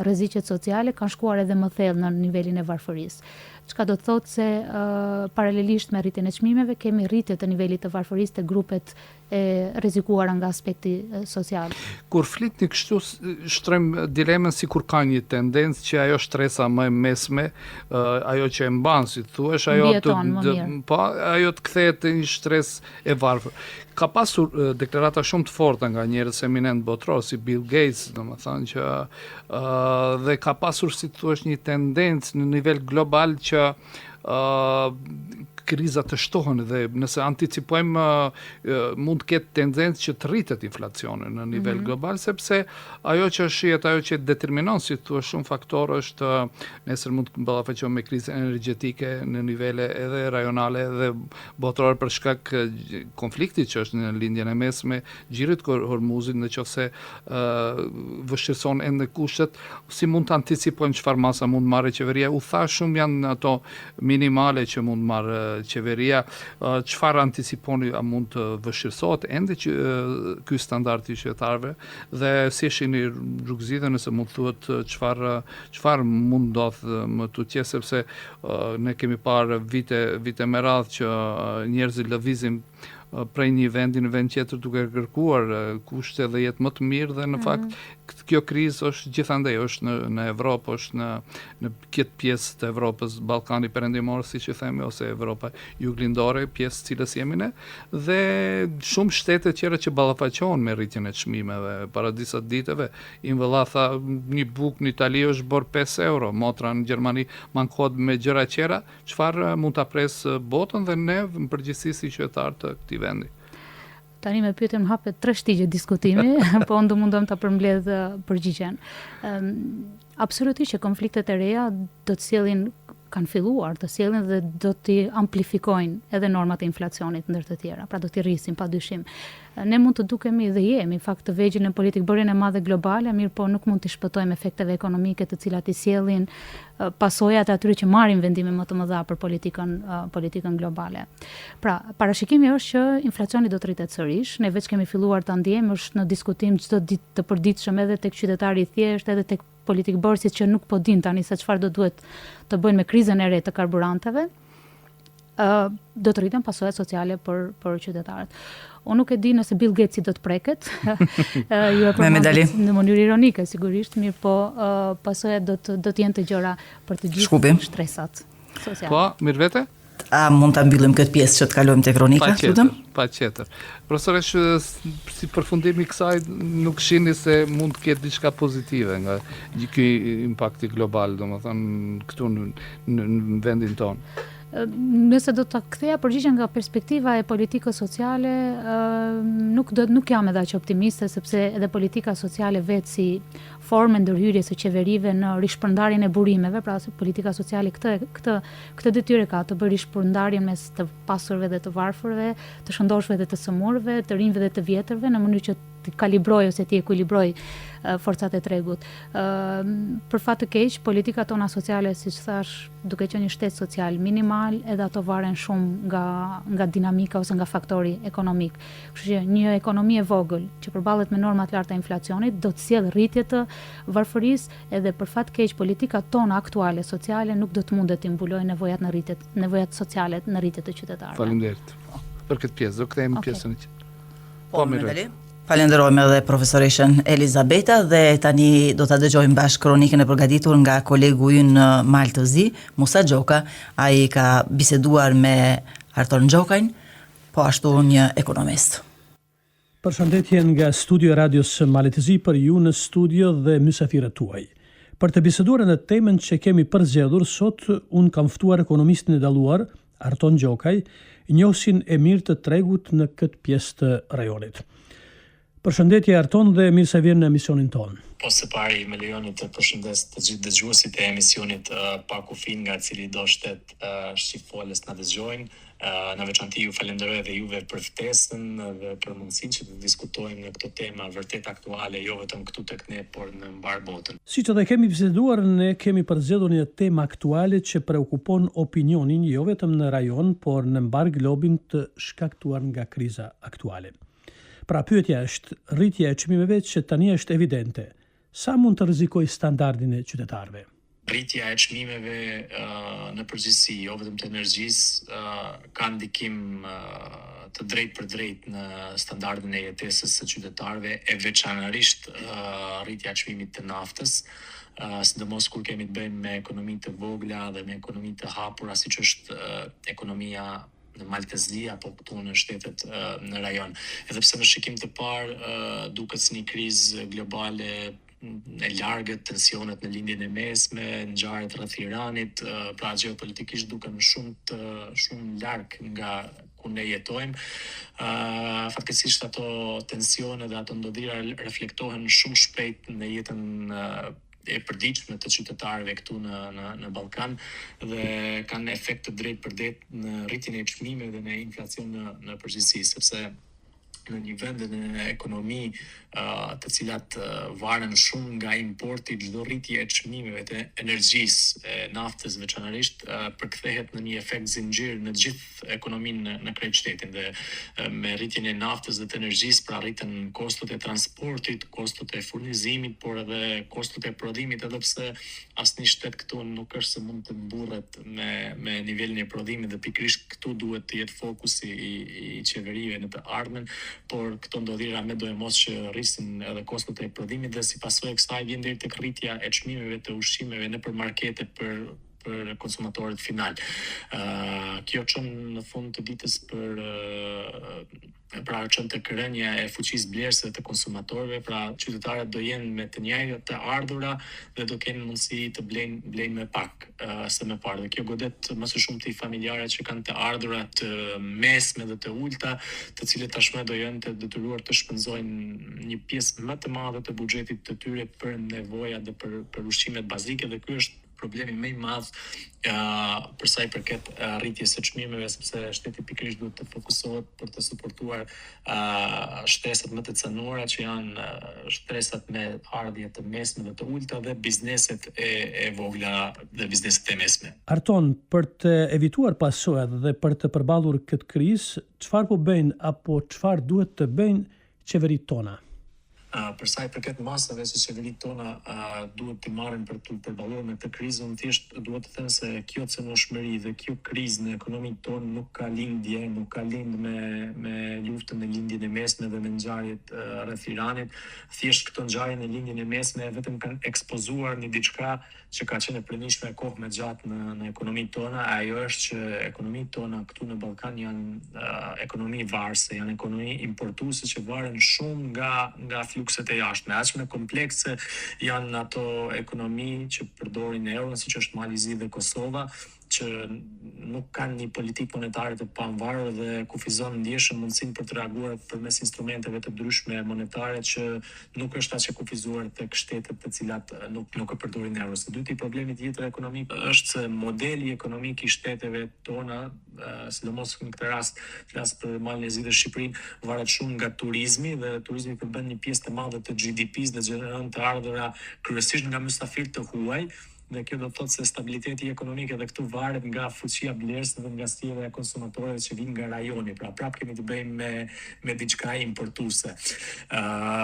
rreziqet sociale kanë shkuar edhe më thellë në nivelin e varfërisë. Çka do të thotë se paralelisht me rritjen e çmimeve kemi rritje të nivelit të varfërisë te grupet e rrezikuara nga aspekti social. Kur flitni kështu shtrojmë dilemën si kur ka një tendencë që ajo shtresa më e mesme, ajo që e mban, si thuash, ajo të kthehet në një stres e varfër. Ka pasur deklarata shumë të forta nga njerëz eminent botror si Bill Gates, domethënë që dhe ka pasur, si thuash, një tendencë në nivel global që krizat të shtohen dhe nëse anticipojmë mund të ketë tendencë që të rritet inflacioni në nivel global, sepse ajo që shihet, ajo që determinon, si thua, shumë faktorë është nesër mund të ballafaqohemi me krizën energjetike në nivele edhe rajonale dhe botërore për shkak konfliktit që është në lindjen e mesme, xhirit Hormuzit, nëse vështirëson ende kushtet, si mund të anticipojmë çfarë masa mund marrë qeveria. U tha shumë janë ato minimale që mund marrë qeveria, çfarë anticiponi, a mund të vështirësohet ende që ky standard i qytetarëve dhe si shihni rrugëzitën, nëse mund thuhet çfarë mund ndodh më tutje, sepse ne kemi parë vite me radhë që njerëzit lëvizin prej një vendi në vend tjetër duke kërkuar kushte dhe jetë më të mirë, dhe në fakt kjo krizë është gjithandej, është në Evropë, është në këtë pjesë të Evropës, Ballkani Perëndimor, siç i themi, ose Evropa Juglindore, pjesë cilës jemi ne, dhe shumë shtete tjera që ballafaqohen me rritjen e çmimeve. Para disa ditëve Invella tha një bukë në Itali është bërë 5 euro, motra në Gjermani mankohet me gjëra tjera, çfarë mund ta pres botën dhe ne në përgjithësi si qytetar të këtij vendi. Tani me pyetjen më hapet 3 shtigje diskutimi, po unë do mundom ta përmbledh përgjigjen. Absolutisht që konfliktet e reja do të sjellin, kanë filluar të sjellin dhe do t'i amplifikojnë edhe normat e inflacionit ndër të tjera, pra do t'i rrisin padyshim. Ne mund të dukemi dhe jemi, në fakt, të vegjël në politikë bërjen e madhe globale, mirë po nuk mund t'i shpëtojmë efekteve ekonomike të cilat i sjellin pasojat e atyre që marrin vendime më të mëdha për politikën globale. Pra, parashikimi është që inflacioni do të rritet sërish, ne veç kemi filluar ta ndjejmë, është në diskutim çdo ditë të përditshëm edhe tek qytetari i thjeshtë, edhe tek politikbërësit që nuk po din tani se çfarë do duhet të bëjnë me krizën e re të karburanteve, do të rriten pasojat sociale për qytetarët. Unë nuk e di nëse Bill Gatesi do të preket, ju e përmendet në mënyrë ironike sigurisht, mirë po pasojat do të jenë të gjëra për të gjithë shtresat sociale. Po, mirë vete? A mund ta mbyllim këtë pjesë që të kalojmë te kronika? Patjetër. Profesoresh, si përfundim i kësaj nuk shihni se mund të ketë diçka pozitive nga ky impakti global, domethënë këtu në vendin tonë. Nëse do ta ktheja përgjigjen nga perspektiva e politikës sociale, nuk jam edhe aq optimiste, sepse edhe politika sociale vetë si formë ndërhyrje së qeverive në rishpërndarjen e burimeve, pra politika sociale këtë detyrë ka të bëjë rishpërndarjen mes të pasurve dhe të varfërve, të shëndoshëve dhe të sëmurëve, të rinjve dhe të vjetërve, në mënyrë që të kalibroj ose të ekuilibroj forcat e tregut. Për fat të keq, politika tona sociale, siç thash, duke qenë një shtet social minimal, edhe ato varen shumë nga dinamika ose nga faktori ekonomik. Kështu që një ekonomi e vogël që përballet me norma të larta të inflacionit do të sjellë rritje të varfërisë, edhe për fat të keq politika tona aktuale sociale nuk do të mundet të mbulojë nevojat sociale në rritje të qytetarëve. Faleminderit për këtë pjesë. Do kthehemi pjesën e tjetër. Falenderojmë edhe profesoreshën Elizabeta dhe tani do ta dëgjojmë bashkë kronikën e përgatitur nga kolegu ynë maltëzi, Musa Gjoka. Ai ka biseduar me Arton Gjokajn, po ashtu një ekonomist. Përshëndetje nga studio e radios Maltëzi për ju në studio dhe mysafirët tuaj. Për të biseduar në temën që kemi përzgjedhur sot, unë kam ftuar ekonomistin e dalluar, Arton Gjokaj, njohësin e mirë të tregut në këtë pjesë të rajonit. Përshëndetje Arton dhe mirë se vjen në emisionin tonë. Po së pari më lejoni të përshëndes të gjithë dëgjuesit e emisionit Pa Kufin nga cili do shtet shqipfolës na dëgjojnë. Në veçanti ju falenderoj edhe juve për ftesën dhe për mundësinë që të diskutojmë në këtë temë vërtet aktuale, jo vetëm këtu tek ne, por në mbar botën. Siç edhe kemi biseduar, ne kemi përzgjedhur një temë aktuale që preokupon opinionin jo vetëm në rajon, por në mbar globin të shkaktuar nga kriza aktuale. Pra pyetja është, rritja e çmimeve që tani është evidente, sa mund të rrezikojë standardin e qytetarëve? Rritja e çmimeve në përgjithësi, jo vetëm të energjisë, ka ndikim të drejtë për drejtë në standardin e jetesës së qytetarëve, e veçanërisht rritja e çmimit të naftës, sidomos kur kemi të bëjmë me ekonomi të vogla dhe me ekonomi të hapura, siç është ekonomia në Maltëzi apo këtu në shtetet në rajon. Edhe pse në shikim të parë duket si një krizë globale e largët, tensionet në lindjen e mesme, ngjarjet rreth Iranit, pra gjeopolitikisht duken shumë larg nga ku ne jetojmë. Fatkeqësisht ato tensione dhe ato ndodhira reflektohen shumë shpejt në jetën e përditshme të qytetarëve këtu në Ballkan dhe kanë efekt të drejtë për drejtë në rritjen e çmimeve dhe në inflacion në përgjithësi, sepse në një vend në ekonomi të cilat varen shumë nga importi, çdo rritje e çmimeve të energjisë, e naftës veçanërisht, përkthehet në një efekt zinxhir në gjithë ekonominë në krejt shtetin dhe me rritjen e naftës dhe të energjisë pra rriten kostot e transportit, kostot e furnizimit, por edhe kostot e prodhimit, edhe pse asnjë shtet këtu nuk është se mund të mburret me nivelin e prodhimit dhe pikërisht këtu duhet të jetë fokusi i qeverive në të ardhmen, por këto ndodhira me do e mos që rrisin edhe kostot e prodhimit dhe si pasojë e kësaj vjen deri tek rritja e çmimeve të ushqimeve nëpër markete për konsumatorët final. Kjo çon në fund të ditës pra çon tek rënja e fuqisë blerëse të konsumatorëve, pra qytetarët do jenë me të njëjtat të ardhura dhe do kenë mundësi të blejnë me pak se më parë. Dhe kjo godet më së shumti familjarët që kanë të ardhura të mesme dhe të ulta, të cilët tashmë do jenë të detyruar të shpenzojnë një pjesë më të madhe të buxhetit të tyre për nevojat dhe për ushqimet bazike, dhe ky është problemi më i madh për sa i përket rritjes së çmimeve, sepse shteti pikërisht duhet të fokusohet për të suportuar shtresat më të cënuara që janë shtresat me ardhje të mesme dhe të ulta dhe bizneset e vogla dhe bizneset e mesme. Arton, për të evituar pasojat dhe për të përballur këtë krizë, çfarë po bëjnë apo çfarë duhet të bëjnë qeveritë tona? Për sa i përket masave që qeveritë tona duhet t'i marrin për të përballuar me këtë krizë, unë thjesht duhet të them se kjo cënoshmëri dhe kjo krizë në ekonominë tonë nuk ka lindje, nuk ka lind me luftën e lindjen e mesme dhe me ngjarjet rreth Iranit. Thjesht këto ngjarje në lindjen e mesme vetëm kanë ekspozuar një diçka që ka qenë e pranishme kohë me gjatë në ekonominë tona. Ajo është që ekonomitë tona këtu në Ballkan janë ekonomi varëse, janë ekonomi importuese që varen shumë nga flukset e jashtme. Aq më komplekse janë ato ekonomi që përdorin euron, siç është Malizi dhe Kosova, që nuk kanë një politikë monetare të pavarur dhe kufizon ndjeshëm mundësinë për të reaguar përmes instrumenteve të ndryshme monetare që nuk është aq e kufizuar tek shtetet të cilat nuk e përdorin euron. Së dyti, problemi tjetër ekonomik është se modeli ekonomik i shteteve tona, sidomos në këtë rast flas për Malizi dhe Shqipërinë, varet shumë nga turizmi dhe turizmi përbën një pjesë të madhe të GDP-s dhe gjeneron të ardhura kryesisht nga mysafirë të huaj. Dhe kjo do të thotë se stabiliteti ekonomik edhe këtu varet nga fuqia blerëse dhe nga sjellja e konsumatorëve që vijnë nga rajoni. Pra prapë kemi të bëjmë me diçka importuese.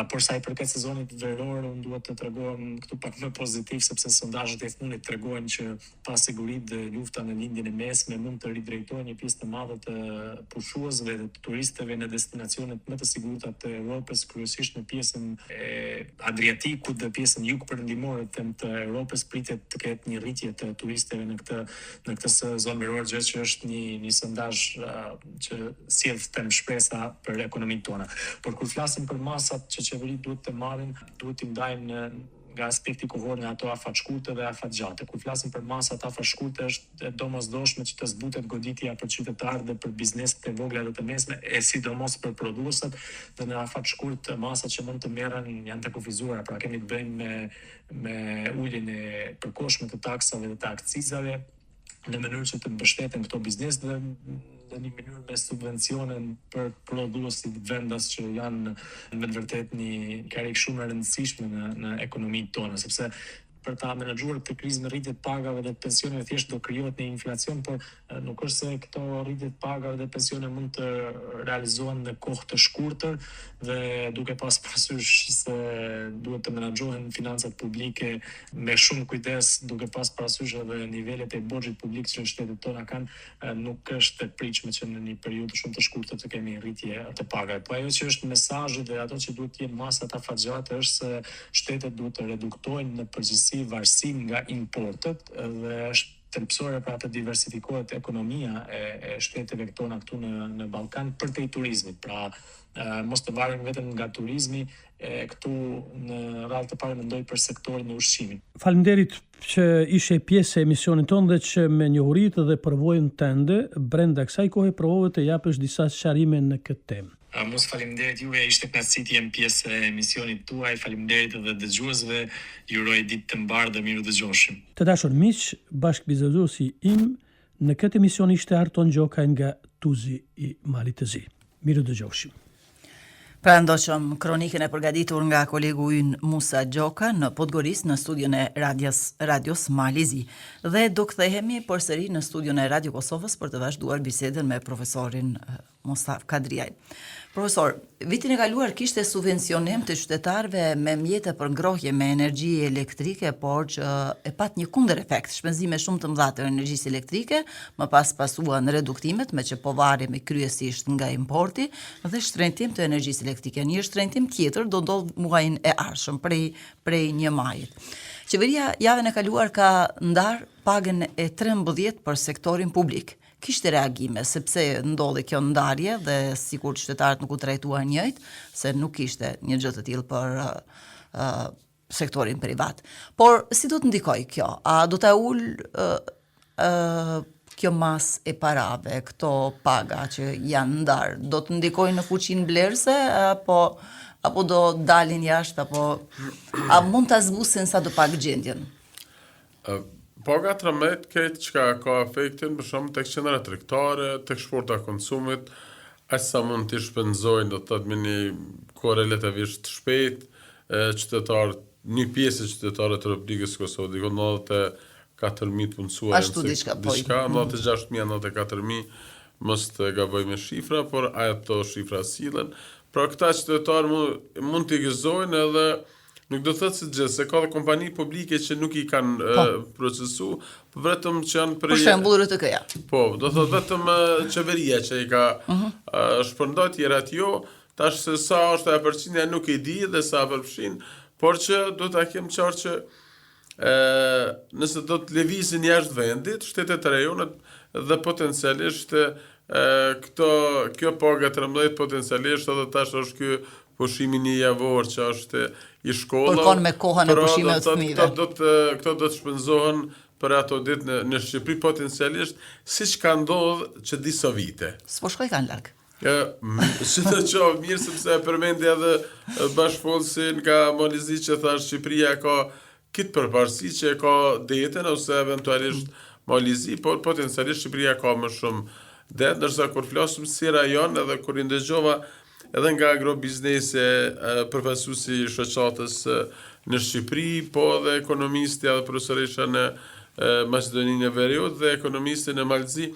Por sa i përket sezonit veror, unë duhet të tregoj këtu pak më pozitiv, sepse sondazhet e fundit tregojnë që pasigurisht dhe lufta në lindjen e mesme mund të ridrejtojë një pjesë të madhe të pushuesve dhe të turistëve në destinacionet më të sigurta të Europës, kryesisht në pjesën e Adriatikut dhe pjesën jugperëndimore të Europës pritet të ketë një rritje të turistëve në këtë sezon veror, gjë që është një sondazh që sjell shpresa për ekonominë tona. Por kur flasim për masat që qeveritë duhet të marrin, duhet t'i ndajnë nga aspekti kohor në ato afat shkurtë dhe afat gjate. Kur flasim për masat afat shkurtë, është domosdoshme që të zbutet goditja për qytetarët dhe për bizneset e vogla dhe të mesme, e sidomos për prodhuesët, dhe në afat shkurtë masat që mund të merren janë të kufizuara, pra kemi të bëjmë me uljen e përkohshme të taksave dhe të akcizave në mënyrë që të mbështeten këto biznes dhe në një mënyrë me subvencione për prodhuesit vendas që janë me të vërtet një karikë shumë e rëndësishme në ekonominë tonë, sepse për ta menaxhuar këtë krizë me rritjet pagave dhe pensioneve thjesht do krijohet një inflacion, por nuk është se këto rritjet pagave dhe pensione mund të realizohen në kohë të shkurtër dhe duke pas parasysh se duhet të menaxhohen financat publike me shumë kujdes, duke pas parasysh edhe nivelet e borxhit publik që shtetet tona kanë, nuk është e pritshme që në një periudhë shumë të shkurtër të kemi rritje të pagave. Po ajo që është mesazhi dhe ato që duhet të jenë masat afatgjate është se shtetet duhet të reduktojnë në përgjithësi varësinë nga importet dhe është thelbësore pra të diversifikohet ekonomia e shteteve tona këtu në Ballkan përtej turizmit. Pra mos të varim vetëm nga turizmi, këtu në radhë të parë mendoj për sektorin e ushqimit. Faleminderit që ishe pjesë e emisionit tonë dhe që me njohuritë dhe përvojën tënde brenda kësaj kohe provove të japësh disa sqarime në këtë temë. Mos faleminderit juve, ishte kënaqësi të jem pjesë e emisionit tuaj. Faleminderit edhe dëgjuesve. Ju uroj ditë të mbarë dhe miru dëgjoshim. Të dashur miq, bashkëbiseduesi im në këtë emision ishte Arton Gjoka nga Tuzi i Malit të Zi. Miru dëgjoshim. Pra ndoqëm kronikën e përgatitur nga kolegu ynë Musa Gjoka në Podgorisë në studion e radios Malizi. Dhe do kthehemi përsëri në studion e Radio Kosovës për të vazhduar bisedën me profesorin Mostaf Kadriaj. Profesor, vitin e kaluar kishte subvencionim të qytetarëve me mjete për ngrohje me energji elektrike, por që e pat një kundër efekt, shpenzime shumë të mëdha të energjisë elektrike, më pas pasuan reduktimet, me që po varemi kryesisht nga importi dhe shtrëngtim të energjisë elektrike. Një shtrëngtim tjetër do ndodh muajin e ardhshëm prej 1 majit. Qeveria javën e kaluar ka ndar pagën e 13 për sektorin publik. Kishte reagime, sepse ndodhi kjo ndarje dhe sikur qytetarët nuk u trajtuan njëjtë, se nuk kishte një gjë të tillë për sektorin privat. Por si do të ndikojë kjo? A do ta ul kjo mas e parave, këto paga që janë ndar, do të ndikojnë në fuqinë blerëse apo do dalin jashtë, a mund ta zbusin sa do pak gjendjen? Paga 13 këtë që ka efektin për shumë tek qendra tregtare, tek shporta konsumit, aq sa mund të shpenzojnë, do të thotë me një kohë relativisht shpejt, qytetarët, një pjesë e qytetarëve të Republikës Kosovë, diku 94.000 punësuar, ashtu diçka, 96.000, 94.000, mos të gaboj me shifra, por ato shifra sillen, Pra këta qytetarë mund t'i gëzojnë edhe nuk do thëtë se gjithë, se ka dhe kompani publike që nuk i kanë procesu, për vetëm që janë Për shembull RTK-ja. Po, do thëtë vetëm qeveria që i ka shpërndot tjerat jo, tash se sa është e përqindja nuk i di dhe sa përfshin, por që do t'a kem qarë që nëse do të levizin jashtë vendit, shtetet e rajonet dhe potencialisht kjo paga 13 potencialisht edhe tash është kjo pushimi një javor që është i shkolla. Përkon me kohën e pushimeve të fëmijëve. Këto do të shpenzohen për ato ditë në Shqipëri potencialisht, siç ka ndodhur që disa vite. S'po shkoj kanë larg. Si të qovë mirë, sepse përmendi edhe bashkëfolësin nga Malizi që thash Shqipëria ka kitë përparësi që ka detën, ose eventualisht Malizi, por potencialisht Shqipëria ka më shumë det, nërsa kur flasëm si rajon edhe kur i ndëgjova edhe nga agrobiznese përfaqësuesi shoqatës në Shqipëri, po edhe ekonomisti edhe profesoresha në Maqedoninë e Veriut dhe ekonomisti në Malzi,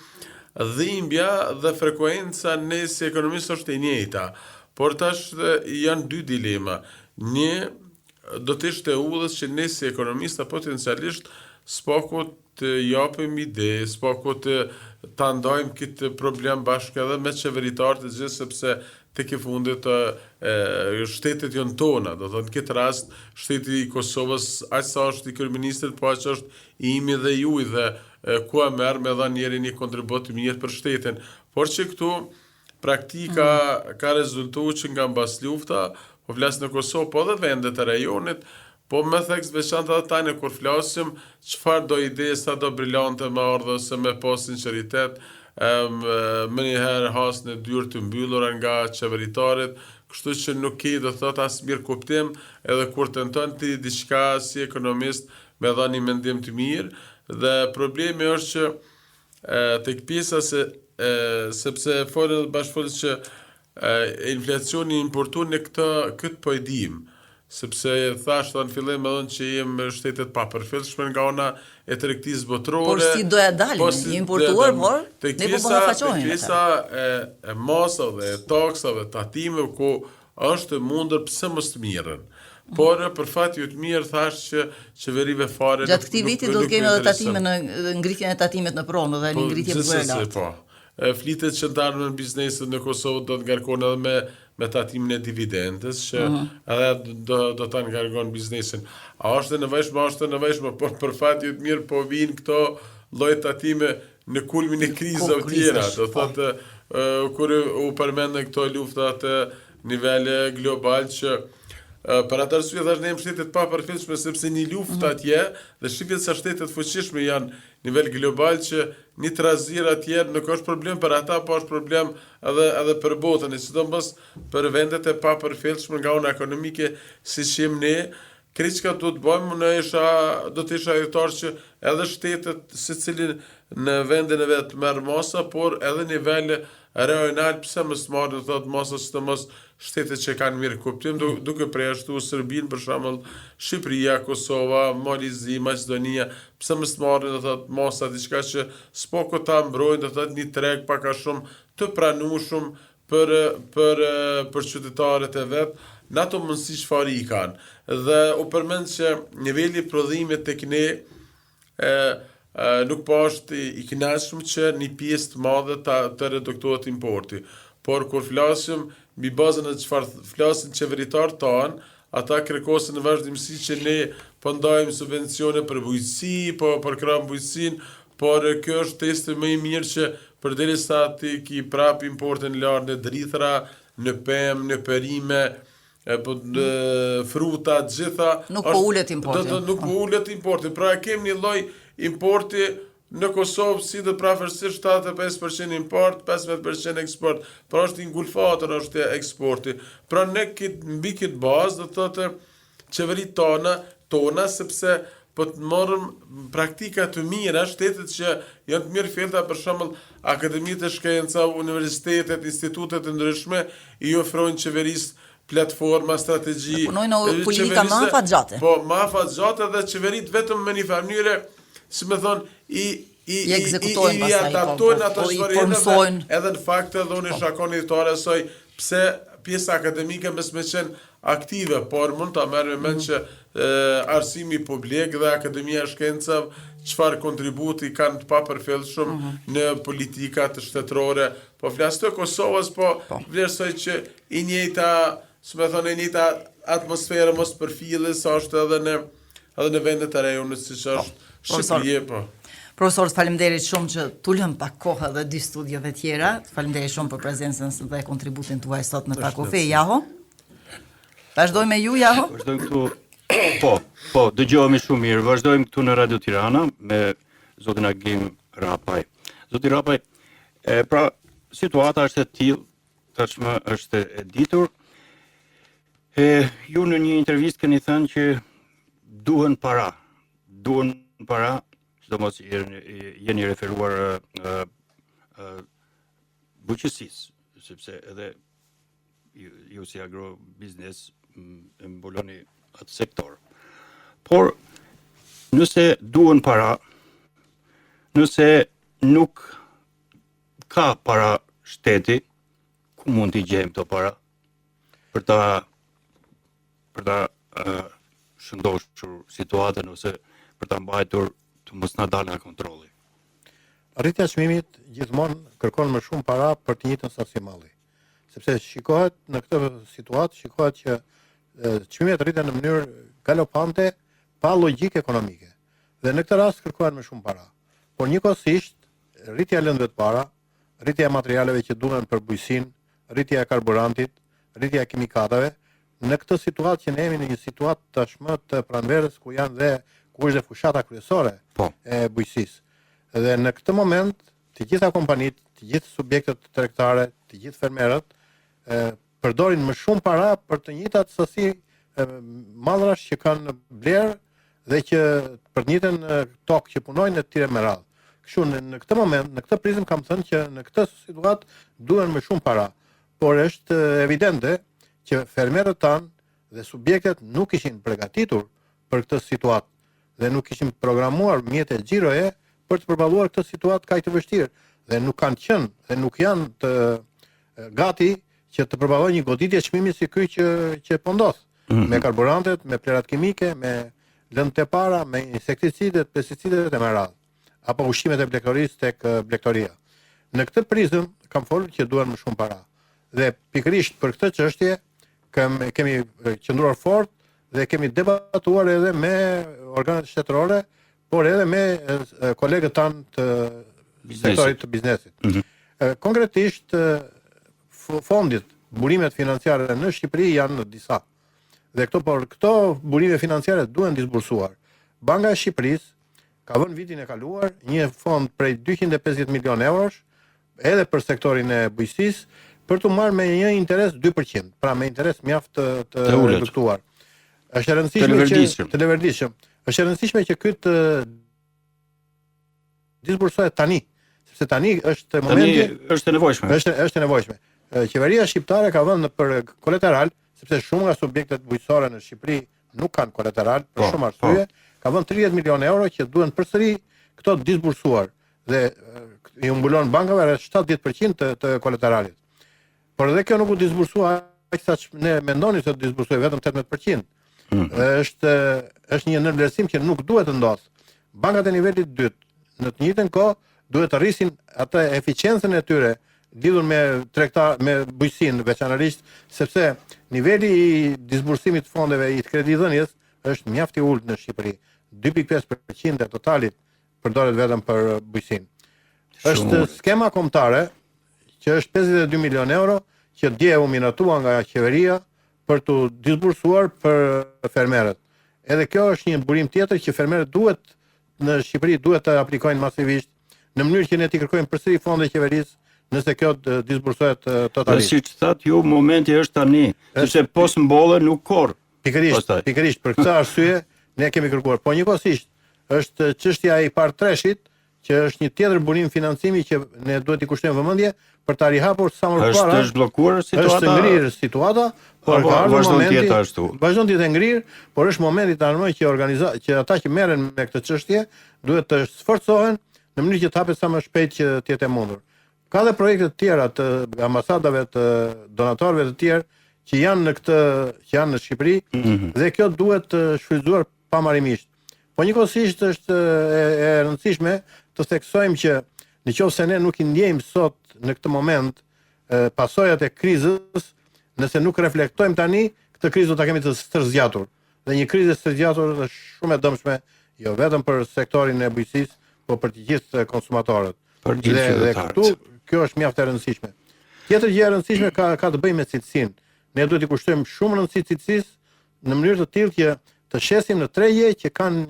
dhimbja dhe frekuenca ne si ekonomist është e njëjta, por tash janë dy dilema. Një do të ishte udhës që ne si ekonomista potencialisht s'pako të japim ide, s'pako të ndajmë këtë problem bashkë edhe me qeveritarët e gjithë, sepse të ke fundit shtetet janë tona, do të në këtë rast shteti i Kosovës aq sa është i kryeministrit, po aq është i imi dhe juj dhe ku e merr me dha njeri një kontribut mirë për shtetin. Por që këtu praktika ka rezultuar që nga mbas lufta, po flas në Kosovë, po dhe vendet e rajonit, po me theks veçantë edhe tani kur flasim, çfarë do ide sa do brillante me ardhë ose me pas sinqeritet, më njëherë has në dyrë të mbyllura nga qeveritarit, kështu që nuk ke do thot as mirë kuptim, edhe kur tenton ti diçka si ekonomist me dha një mendim të mirë, dhe problemi është që tek pjesa sepse folën dhe bashkëfolës që inflacioni importuar në këtë po e dim, sepse thash në fillim edhe që jem shtetet pa përfillshme nga ona e tregtisë botërore. Por si doja dalin, një importuar, por ne po ballafaqohemi. Pjesa e masave, taksave, tatimeve ku është mundur pse mos të mirën. Por për fat ju të mirë thash që qeverive fare gjatë këtij viti do të kemi edhe tatime në ngritjen e tatimet në pronë dhe një ngritje të lartë. Flitet që ndarën në bizneset në Kosovë do të ngarkon edhe me tatimin e dividendës, që edhe do të ngarkon biznesin. A është e nevojshme, por për fat ju të mirë po vinë këto lloj tatime në kulmin e krizave tjera. Do thotë kur u përmendën këto lufta të nivele global që për atë arsye thash ne jemi shtetet pa përfillshme sepse një luftë atje dhe shifjet sa shtetet fuqishme janë nivel global që një trazir atje nuk është problem për ata, po është problem edhe për botën, e sidomos për vendet e pa përfillshme nga ona ekonomike siç jemi ne. Kriçka do të bëjmë do të isha ajtar që edhe shtetet secili në vendin e vet merr masa, por edhe nivele rajonal pse mos marrin thotë masa sidomos shtetet që kanë mirë kuptim, duke përjashtuar Serbinë, për shembull Shqipëria, Kosova, Malizi, Maqedonia, pse mos marrin thotë masa diçka që s'poko ta mbrojnë, do thotë një treg pak a shumë të pranueshëm për qytetarët e vet, në ato mundësi çfarë i kanë. Dhe u përmend që niveli i prodhimit tek ne nuk po është i kënaqshëm që një pjesë të madhe të reduktohet importi. Por kur flasim mbi bazën e çfarë flasin qeveritarët tanë, ata kërkosin në vazhdimsi që ne po ndajmë subvencione për bujqësi, po për krahun bujqësinë, por kjo është testi më i mirë që përderisa ti ki prap importin lartë në drithra, në pemë, në perime, fruta, gjitha. Nuk po ulet importi. Nuk po ulet importi. Pra kemi një lloj importi në Kosovë si dhe prafërsisht 75% import, 15% eksport. Pra është ingulfator është eksporti. Pra ne mbi këtë bazë do thotë qeveritë tona sepse po të marrim praktika të mira, shtetet që janë të mirë fillta, për shembull akademitë e shkencave, universitetet, institutet e ndryshme i ofrojnë qeverisë platforma, strategji. Punojnë politika më afatgjate. Po, më afatgjate dhe qeveritë vetëm me një mënyrë, si më thonë, i adaptojnë ato çfarë edhe në fakt edhe unë shakon editore soi pse pjesa akademike mes me qenë aktive, por mund ta merr me mend që arsimi publik dhe Akademia e Shkencave çfarë kontributi kanë të papërfillshëm në politikat shtetërore. Po flas të Kosovës, po vlerësoj që i njëjta, e njëjta atmosferë mos përfilles është edhe në vendet e rejonit siç është Shqipëria, po. Profesor, faleminderit shumë që tulëm pak kohë edhe dy studiove tjera. Faleminderit shumë për prezencën dhe kontributin tuaj sot në Pakofe. Jaho? Vazhdojmë me ju, Jaho? Vazhdojmë këtu. Po, dëgjohemi shumë mirë. Vazhdojmë këtu në Radio Tirana me zotin Agim Rapaj. Zoti Rapaj, pra situata është e tillë, tashmë është e ditur. Ju në një intervistë keni thënë që duhen para, sidomos jeni referuar bujqësisë, sepse edhe ju si agrobiznes e mbuloni atë sektor. Por nëse duhen para, nëse nuk ka para shteti, ku mund t'i gjejmë këto para për ta shëndoshur situatën ose për ta mbajtur të mos na dalë nga kontrolli. Rritja e çmimit gjithmonë kërkon më shumë para për të njëjtën sasi malli. Sepse shikohet në këtë situatë që çmimet rriten në mënyrë galopante pa logjikë ekonomike. Dhe në këtë rast kërkohen më shumë para. Por njëkohësisht rritja e lëndëve të para, rritja e materialeve që duhen për bujqësinë, rritja e karburantit, rritja e kimikatave, në këtë situatë që ne jemi në një situatë tashmë të pranverës ku janë dhe ku është dhe fushata kryesore e bujqësisë. Dhe në këtë moment, të gjitha kompanitë, të gjithë subjektet tregtare, të gjithë fermerët përdorin më shumë para për të njëjtat sasi mallrash që kanë blerë dhe që për të njëjtën tokë që punojnë në tire me radhë. Kështu në këtë moment, në këtë prizëm kam thënë që në këtë situatë duhen më shumë para, por është evidente që fermerët tanë dhe subjektet nuk ishin përgatitur për këtë situatë dhe nuk ishin programuar mjete xhiroje për të përballuar këtë situatë kaq të vështirë dhe nuk kanë qenë dhe nuk janë të gati që të përballojnë një goditje çmimi si ky që po ndodh me karburantet, me plerat kimike, me lëndët e para, me insekticidet, pesticidet e me radhë, apo ushqimet e blegtorisë tek blegtoria. Në këtë prizëm kam folur që duhen më shumë para. Dhe pikërisht për këtë çështje kemi qëndruar fort dhe kemi debatuar edhe me organet shtetërore, por edhe me kolegët tanë të sektorit të biznesit. Konkretisht, fondit, burimet financiare në Shqipëri janë disa. Dhe këto burime financiare duhen disbursuar. Banka e Shqipërisë ka vënë vitin e kaluar një fond prej 250 milion eurosh edhe për sektorin e bujqësisë për të marrë me një interes 2%, pra me interes mjaft të reduktuar. Është e rëndësishme të leverdishëm. Është e rëndësishme që ky të disbursohet tani, sepse tani është momenti është e nevojshme. Është e nevojshme. Qeveria shqiptare ka vënë për kolateral, sepse shumë nga subjektet bujqësore në Shqipëri nuk kanë kolateral për shumë arsye, ka vënë 30 milion euro që duhen përsëri këto disbursuar dhe i mbulon bankave rreth 70% të kolateralit. Por edhe kjo nuk u disbursua aq sa ne mendoni se të disbursoj vetëm 18%. Është një nënvlerësim që nuk duhet të ndodh. Bankat e nivelit 2 në të njëjtën kohë duhet të rrisin atë eficiencën e tyre lidhur me bujqësinë veçanërisht, sepse niveli i disbursimit të fondeve i kreditdhënies është mjaft i ulët në Shqipëri. 2.5% e totalit përdoret vetëm për bujqësinë. Është skema kombëtare që është 52 milion euro që dje u minatua nga qeveria për të disbursuar për fermerët. Edhe kjo është një burim tjetër që fermerët në Shqipëri duhet të aplikojnë masivisht në mënyrë që ne t'i kërkojmë përsëri fonde qeverisë nëse kjo disbursohet totalisht. Siç thatë ju, momenti është tani, sepse pos mbollë nuk korr. Pikërisht për këtë arsye ne kemi kërkuar. Po njëkohësisht është çështja e partreshit, që është një tjetër burim financimi që ne duhet i kushtojmë vëmendje për ta rihapur sa më parë. Është zhbllokuar situata. Është ngrirë situata, por vazhdon të jetë ashtu. Vazhdon të jetë ngrirë, por është momenti tani që ata që merren me këtë çështje duhet të sforcohen në mënyrë që të hapet sa më shpejt që të jetë e mundur. Ka dhe projekte të tjera të ambasadave, të donatorëve të tjerë që janë në Shqipëri dhe kjo duhet të shfrytzuar pamarimisht. Po njëkohësisht është e rëndësishme të theksojmë që nëse ne nuk i ndjejmë sot në këtë moment pasojat e krizës, nëse nuk reflektojmë tani, këtë krizë do ta kemi të stërzgjatur. Dhe një krizë e stërzgjatur është shumë e dëmshme, jo vetëm për sektorin e bujqësisë, por për të gjithë konsumatorët. Dhe këtu kjo është mjaft e rëndësishme. Tjetër gjë e rëndësishme ka të bëjë me cilësinë. Ne duhet i kushtojmë shumë rëndësi cilësisë në mënyrë të tillë që të shesim në tregje që kanë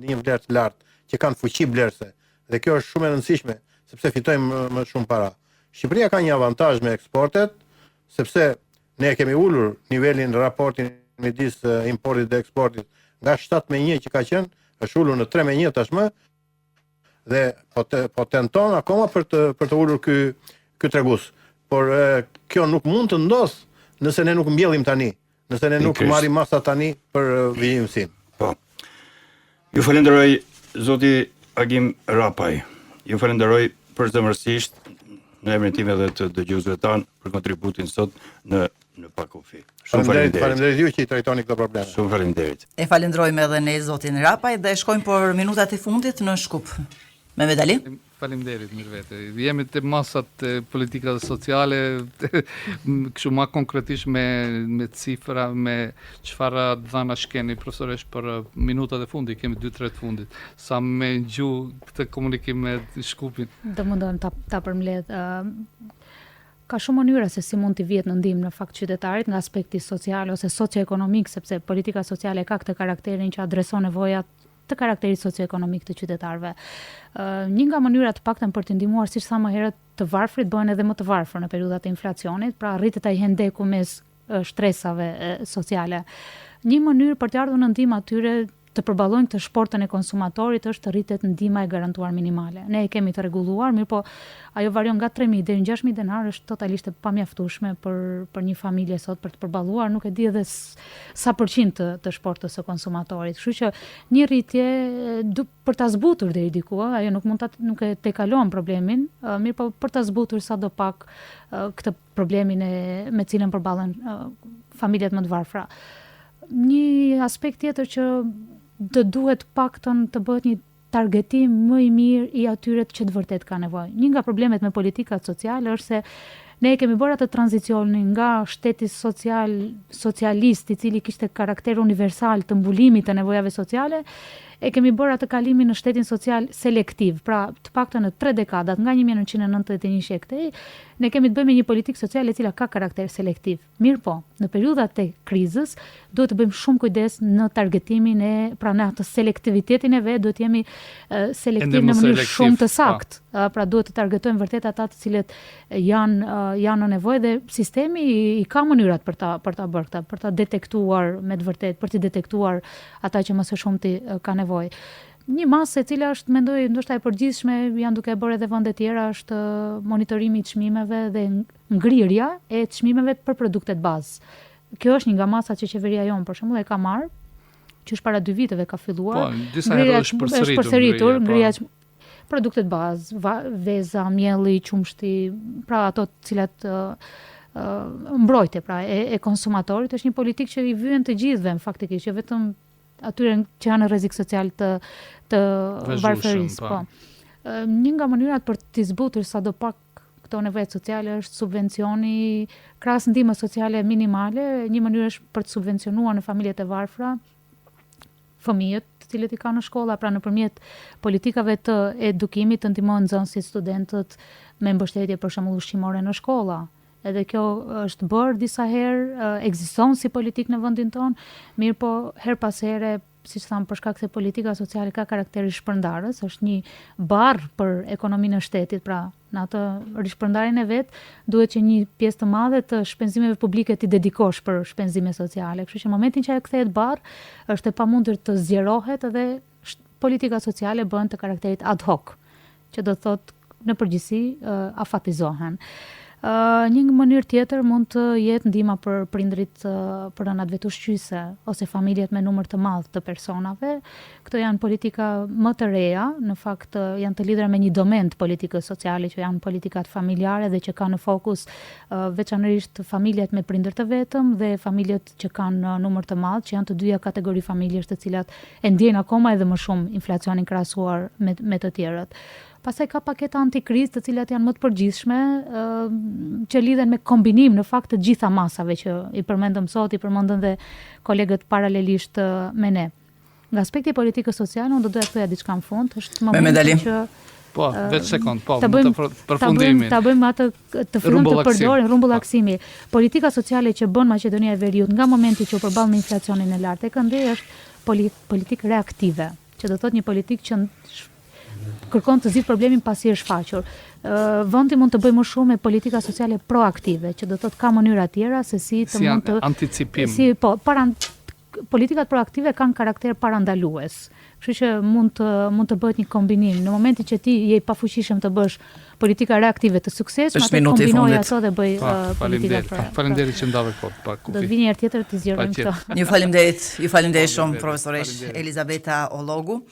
një vlerë të lartë, që kanë fuqi blerëse. Dhe kjo është shumë e rëndësishme, sepse fitojmë më shumë para. Shqipëria ka një avantazh me eksportet, sepse ne kemi ulur nivelin raportin midis importit dhe eksportit nga 7-1 që ka qenë, është ulur në 3-1 tashmë, dhe po tenton akoma për të ulur ky tregus. Por kjo nuk mund të ndodhë nëse ne nuk mbjellim tani, nëse ne nuk marrim masa tani për vijimësinë. Po. Ju falenderoj zoti Agim Rapaj. Ju falenderoj përzemërsisht në emrin tim edhe të dëgjuesve tan për kontributin sot në Pakufi. Shumë faleminderit. Faleminderit ju që i trajtoni këto probleme. Shumë faleminderit. E falenderojmë edhe ne zotin Rapaj dhe shkojmë për minutat e fundit në Shkup. Mehmet Ali? Faleminderit Mirvete. Jemi te masat e politikave sociale, kështu më konkretisht me cifra, me çfarë dhëna shkeni profesoresh për minutat e fundit, kemi 2-3 të fundit. Sa me gjuhë këtë komunikim me Shkupin. Do mundohem ta përmbledh. Ka shumë mënyra se si mund t'i vihet në ndihmë në fakt qytetarit nga aspekti social ose socioekonomik, sepse politika sociale ka këtë karakterin që adreson nevojat të karakterit socioekonomik të qytetarëve. Një nga mënyrat të paktën për të ndihmuar siç sa më herët të varfrit bëhen edhe më të varfër në periudhat e inflacionit, pra rritet ai hendeku mes shtresave sociale. Një mënyrë për të ardhur në ndihmë atyre të përballojnë të shportën e konsumatorit është të rritet ndihma e garantuar minimale. Ne e kemi të rregulluar, mirë po ajo varion nga 3.000 deri në 6.000 denar është totalisht e pamjaftueshme për një familje sot për të përballuar, nuk e di edhe sa përqind të shportës së konsumatorit. Kështu që një rritje për ta zbutur deri diku, ajo nuk e tejkalon problemin, mirë po për ta zbutur sadopak këtë problemin me cilën përballen familjet më të varfra. Një aspekt tjetër që të duhet paktën të bëhet një targetim më i mirë i atyre që të vërtet ka nevojë. Një nga problemet me politikat sociale është se ne kemi bërë atë tranzicionin nga shteti socialist i cili kishte karakter universal të mbulimit të nevojave sociale, e kemi bërë atë kalimin në shtetin social selektiv. Pra, të paktën në 3 dekadat nga 1991 e këtej, ne kemi të bëjmë me një politikë sociale e cila ka karakter selektiv. Mirë po, në periudhat e krizës duhet të bëjmë shumë kujdes në targetimin në atë selektivitetin e vet, duhet të jemi selektiv në mënyrë shumë të saktë. Pra duhet të targetojmë vërtet ata të cilët janë në nevojë dhe sistemi i ka mënyrat për ta bërë këtë, për ta detektuar me të vërtet, për të detektuar ata që më së shumti ka nevojë. Një masë e cila është, mendoj, ndoshta e përgjithshme, janë duke bërë edhe vende tjera, është monitorimi i çmimeve dhe ngrirja e çmimeve për produktet bazë. Kjo është një nga masat që qeveria jonë për shembull e ka marrë, që është para 2 viteve ka filluar. Po, disa herë është përsëritur ngrirja produktet bazë, veza, mielli, qumshti, pra ato të cilat mbrojtje pra e konsumatorit është një politikë që i vjen të gjithëve faktikisht, jo vetëm atyre që janë në rrezik social të varfërisë. Po. Një nga mënyrat për të zbutur sadopak këto nevojat sociale është subvencioni krahas ndihmës sociale minimale. Një mënyrë është për të subvencionuar në familjet e varfra fëmijët të cilët i kanë në shkolla, pra nëpërmjet politikave të edukimit të ndihmohen nxënësit, studentët me mbështetje për shembull ushqimore në shkolla. Edhe kjo është bërë disa herë, ekziston si politikë në vendin tonë, mirë po her pas here, siç thamë, për shkak se politika sociale ka karakter rishpërndarës, është një barr për ekonominë e shtetit, pra në atë rishpërndarjen e vet, duhet që një pjesë të madhe të shpenzimeve publike t'i dedikosh për shpenzime sociale. Kështu që në momentin që ajo kthehet barr, është e pamundur të zgjerohet edhe politika sociale bën të karakterit ad hoc, që do thotë në përgjithësi afatizohen. Një mënyrë tjetër mund të jetë ndihma për prindrit për rënat vetushqyese ose familjet me numër të madh të personave. Këto janë politika më të reja, në fakt janë të lidhura me një domen të politikës sociale që janë politikat familjare dhe që kanë në fokus veçanërisht familjet me prindër të vetëm dhe familjet që kanë numër të madh, që janë të dyja kategori familjesh të cilat e ndjejnë akoma edhe më shumë inflacionin krahasuar me të tjerët. Pastaj ka paketa antikrizë të cilat janë më të përgjithshme, që lidhen me kombinim në fakt të gjitha masave që i përmendëm sot, i përmendën dhe kolegët paralelisht me ne. Nga aspekti i politikës sociale, unë do doja të thoja diçka në fund, është momenti që po, vetë sekond, po, mund të përfundimin. Ta bëjmë atë të fillojmë të përdorim rrumbullaksimi. Politika sociale që bën Maqedonia e Veriut nga momenti që u përball me inflacionin e lartë e këndej është politikë reaktive, që do thotë një politikë që kërkon të zgjidh problemin pasi është shfaqur. Vendi mund të bëjë më shumë me politika sociale proaktive, që do thotë ka mënyra tjera se si të mund të anticipim. Politikat proaktive kanë karakter parandalues. Kështu që mund të bëhet një kombinim. Në momentin që ti je i pafuqishëm të bësh politika reaktive të suksesshme, atë kombinoj ato dhe bëj politika proaktive. Faleminderit që ndave kot pa kufi. Do të vini herë tjetër të zgjerojmë këto. Ju falenderoj shumë profesoresh Elizabeta Ollogu.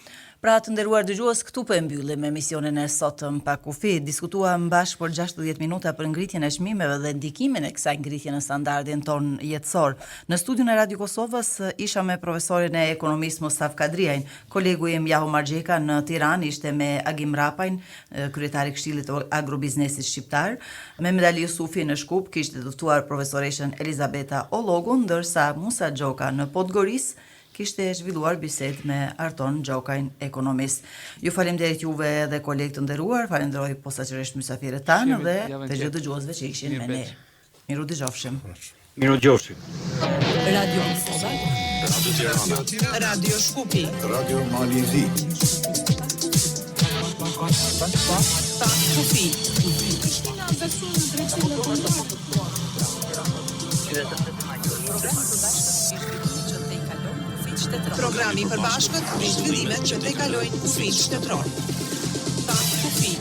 Pra të nderuar dëgjues, këtu po e mbyllim emisionin e sotëm pa kufi. Diskutuam bashkë për 60 minuta për ngritjen e çmimeve dhe ndikimin e kësaj ngritje në standardin ton jetësor. Në studion e Radio Kosovës isha me profesorin e ekonomisë Mustaf Kadriajin, kolegu im Jahu Margjeka në Tiranë ishte me Agim Rapajn, kryetari i Këshillit të Agrobiznesit shqiptar, me Medali Jusufi në Shkup kishte dëftuar profesoreshën Elizabeta Ollogu, ndërsa Musa Gjoka në Podgorisë kishte zhvilluar bisedë me Arton Gjokajn, ekonomist. Ju falemderit juve dhe kolegë të nderuar, falenderoj posaçërisht mysafirët tanë dhe të gjithë dëgjuesve që ishin me ne. Miru dëgjofshim. Miru dëgjofshim. Radio Kosova, Radio Tirana, Radio Shkupi, Radio Malizi. Pa kufi. Programi i përbashkët me zhvillimet që te kalojnë kufin shtetëror. Pa kufi.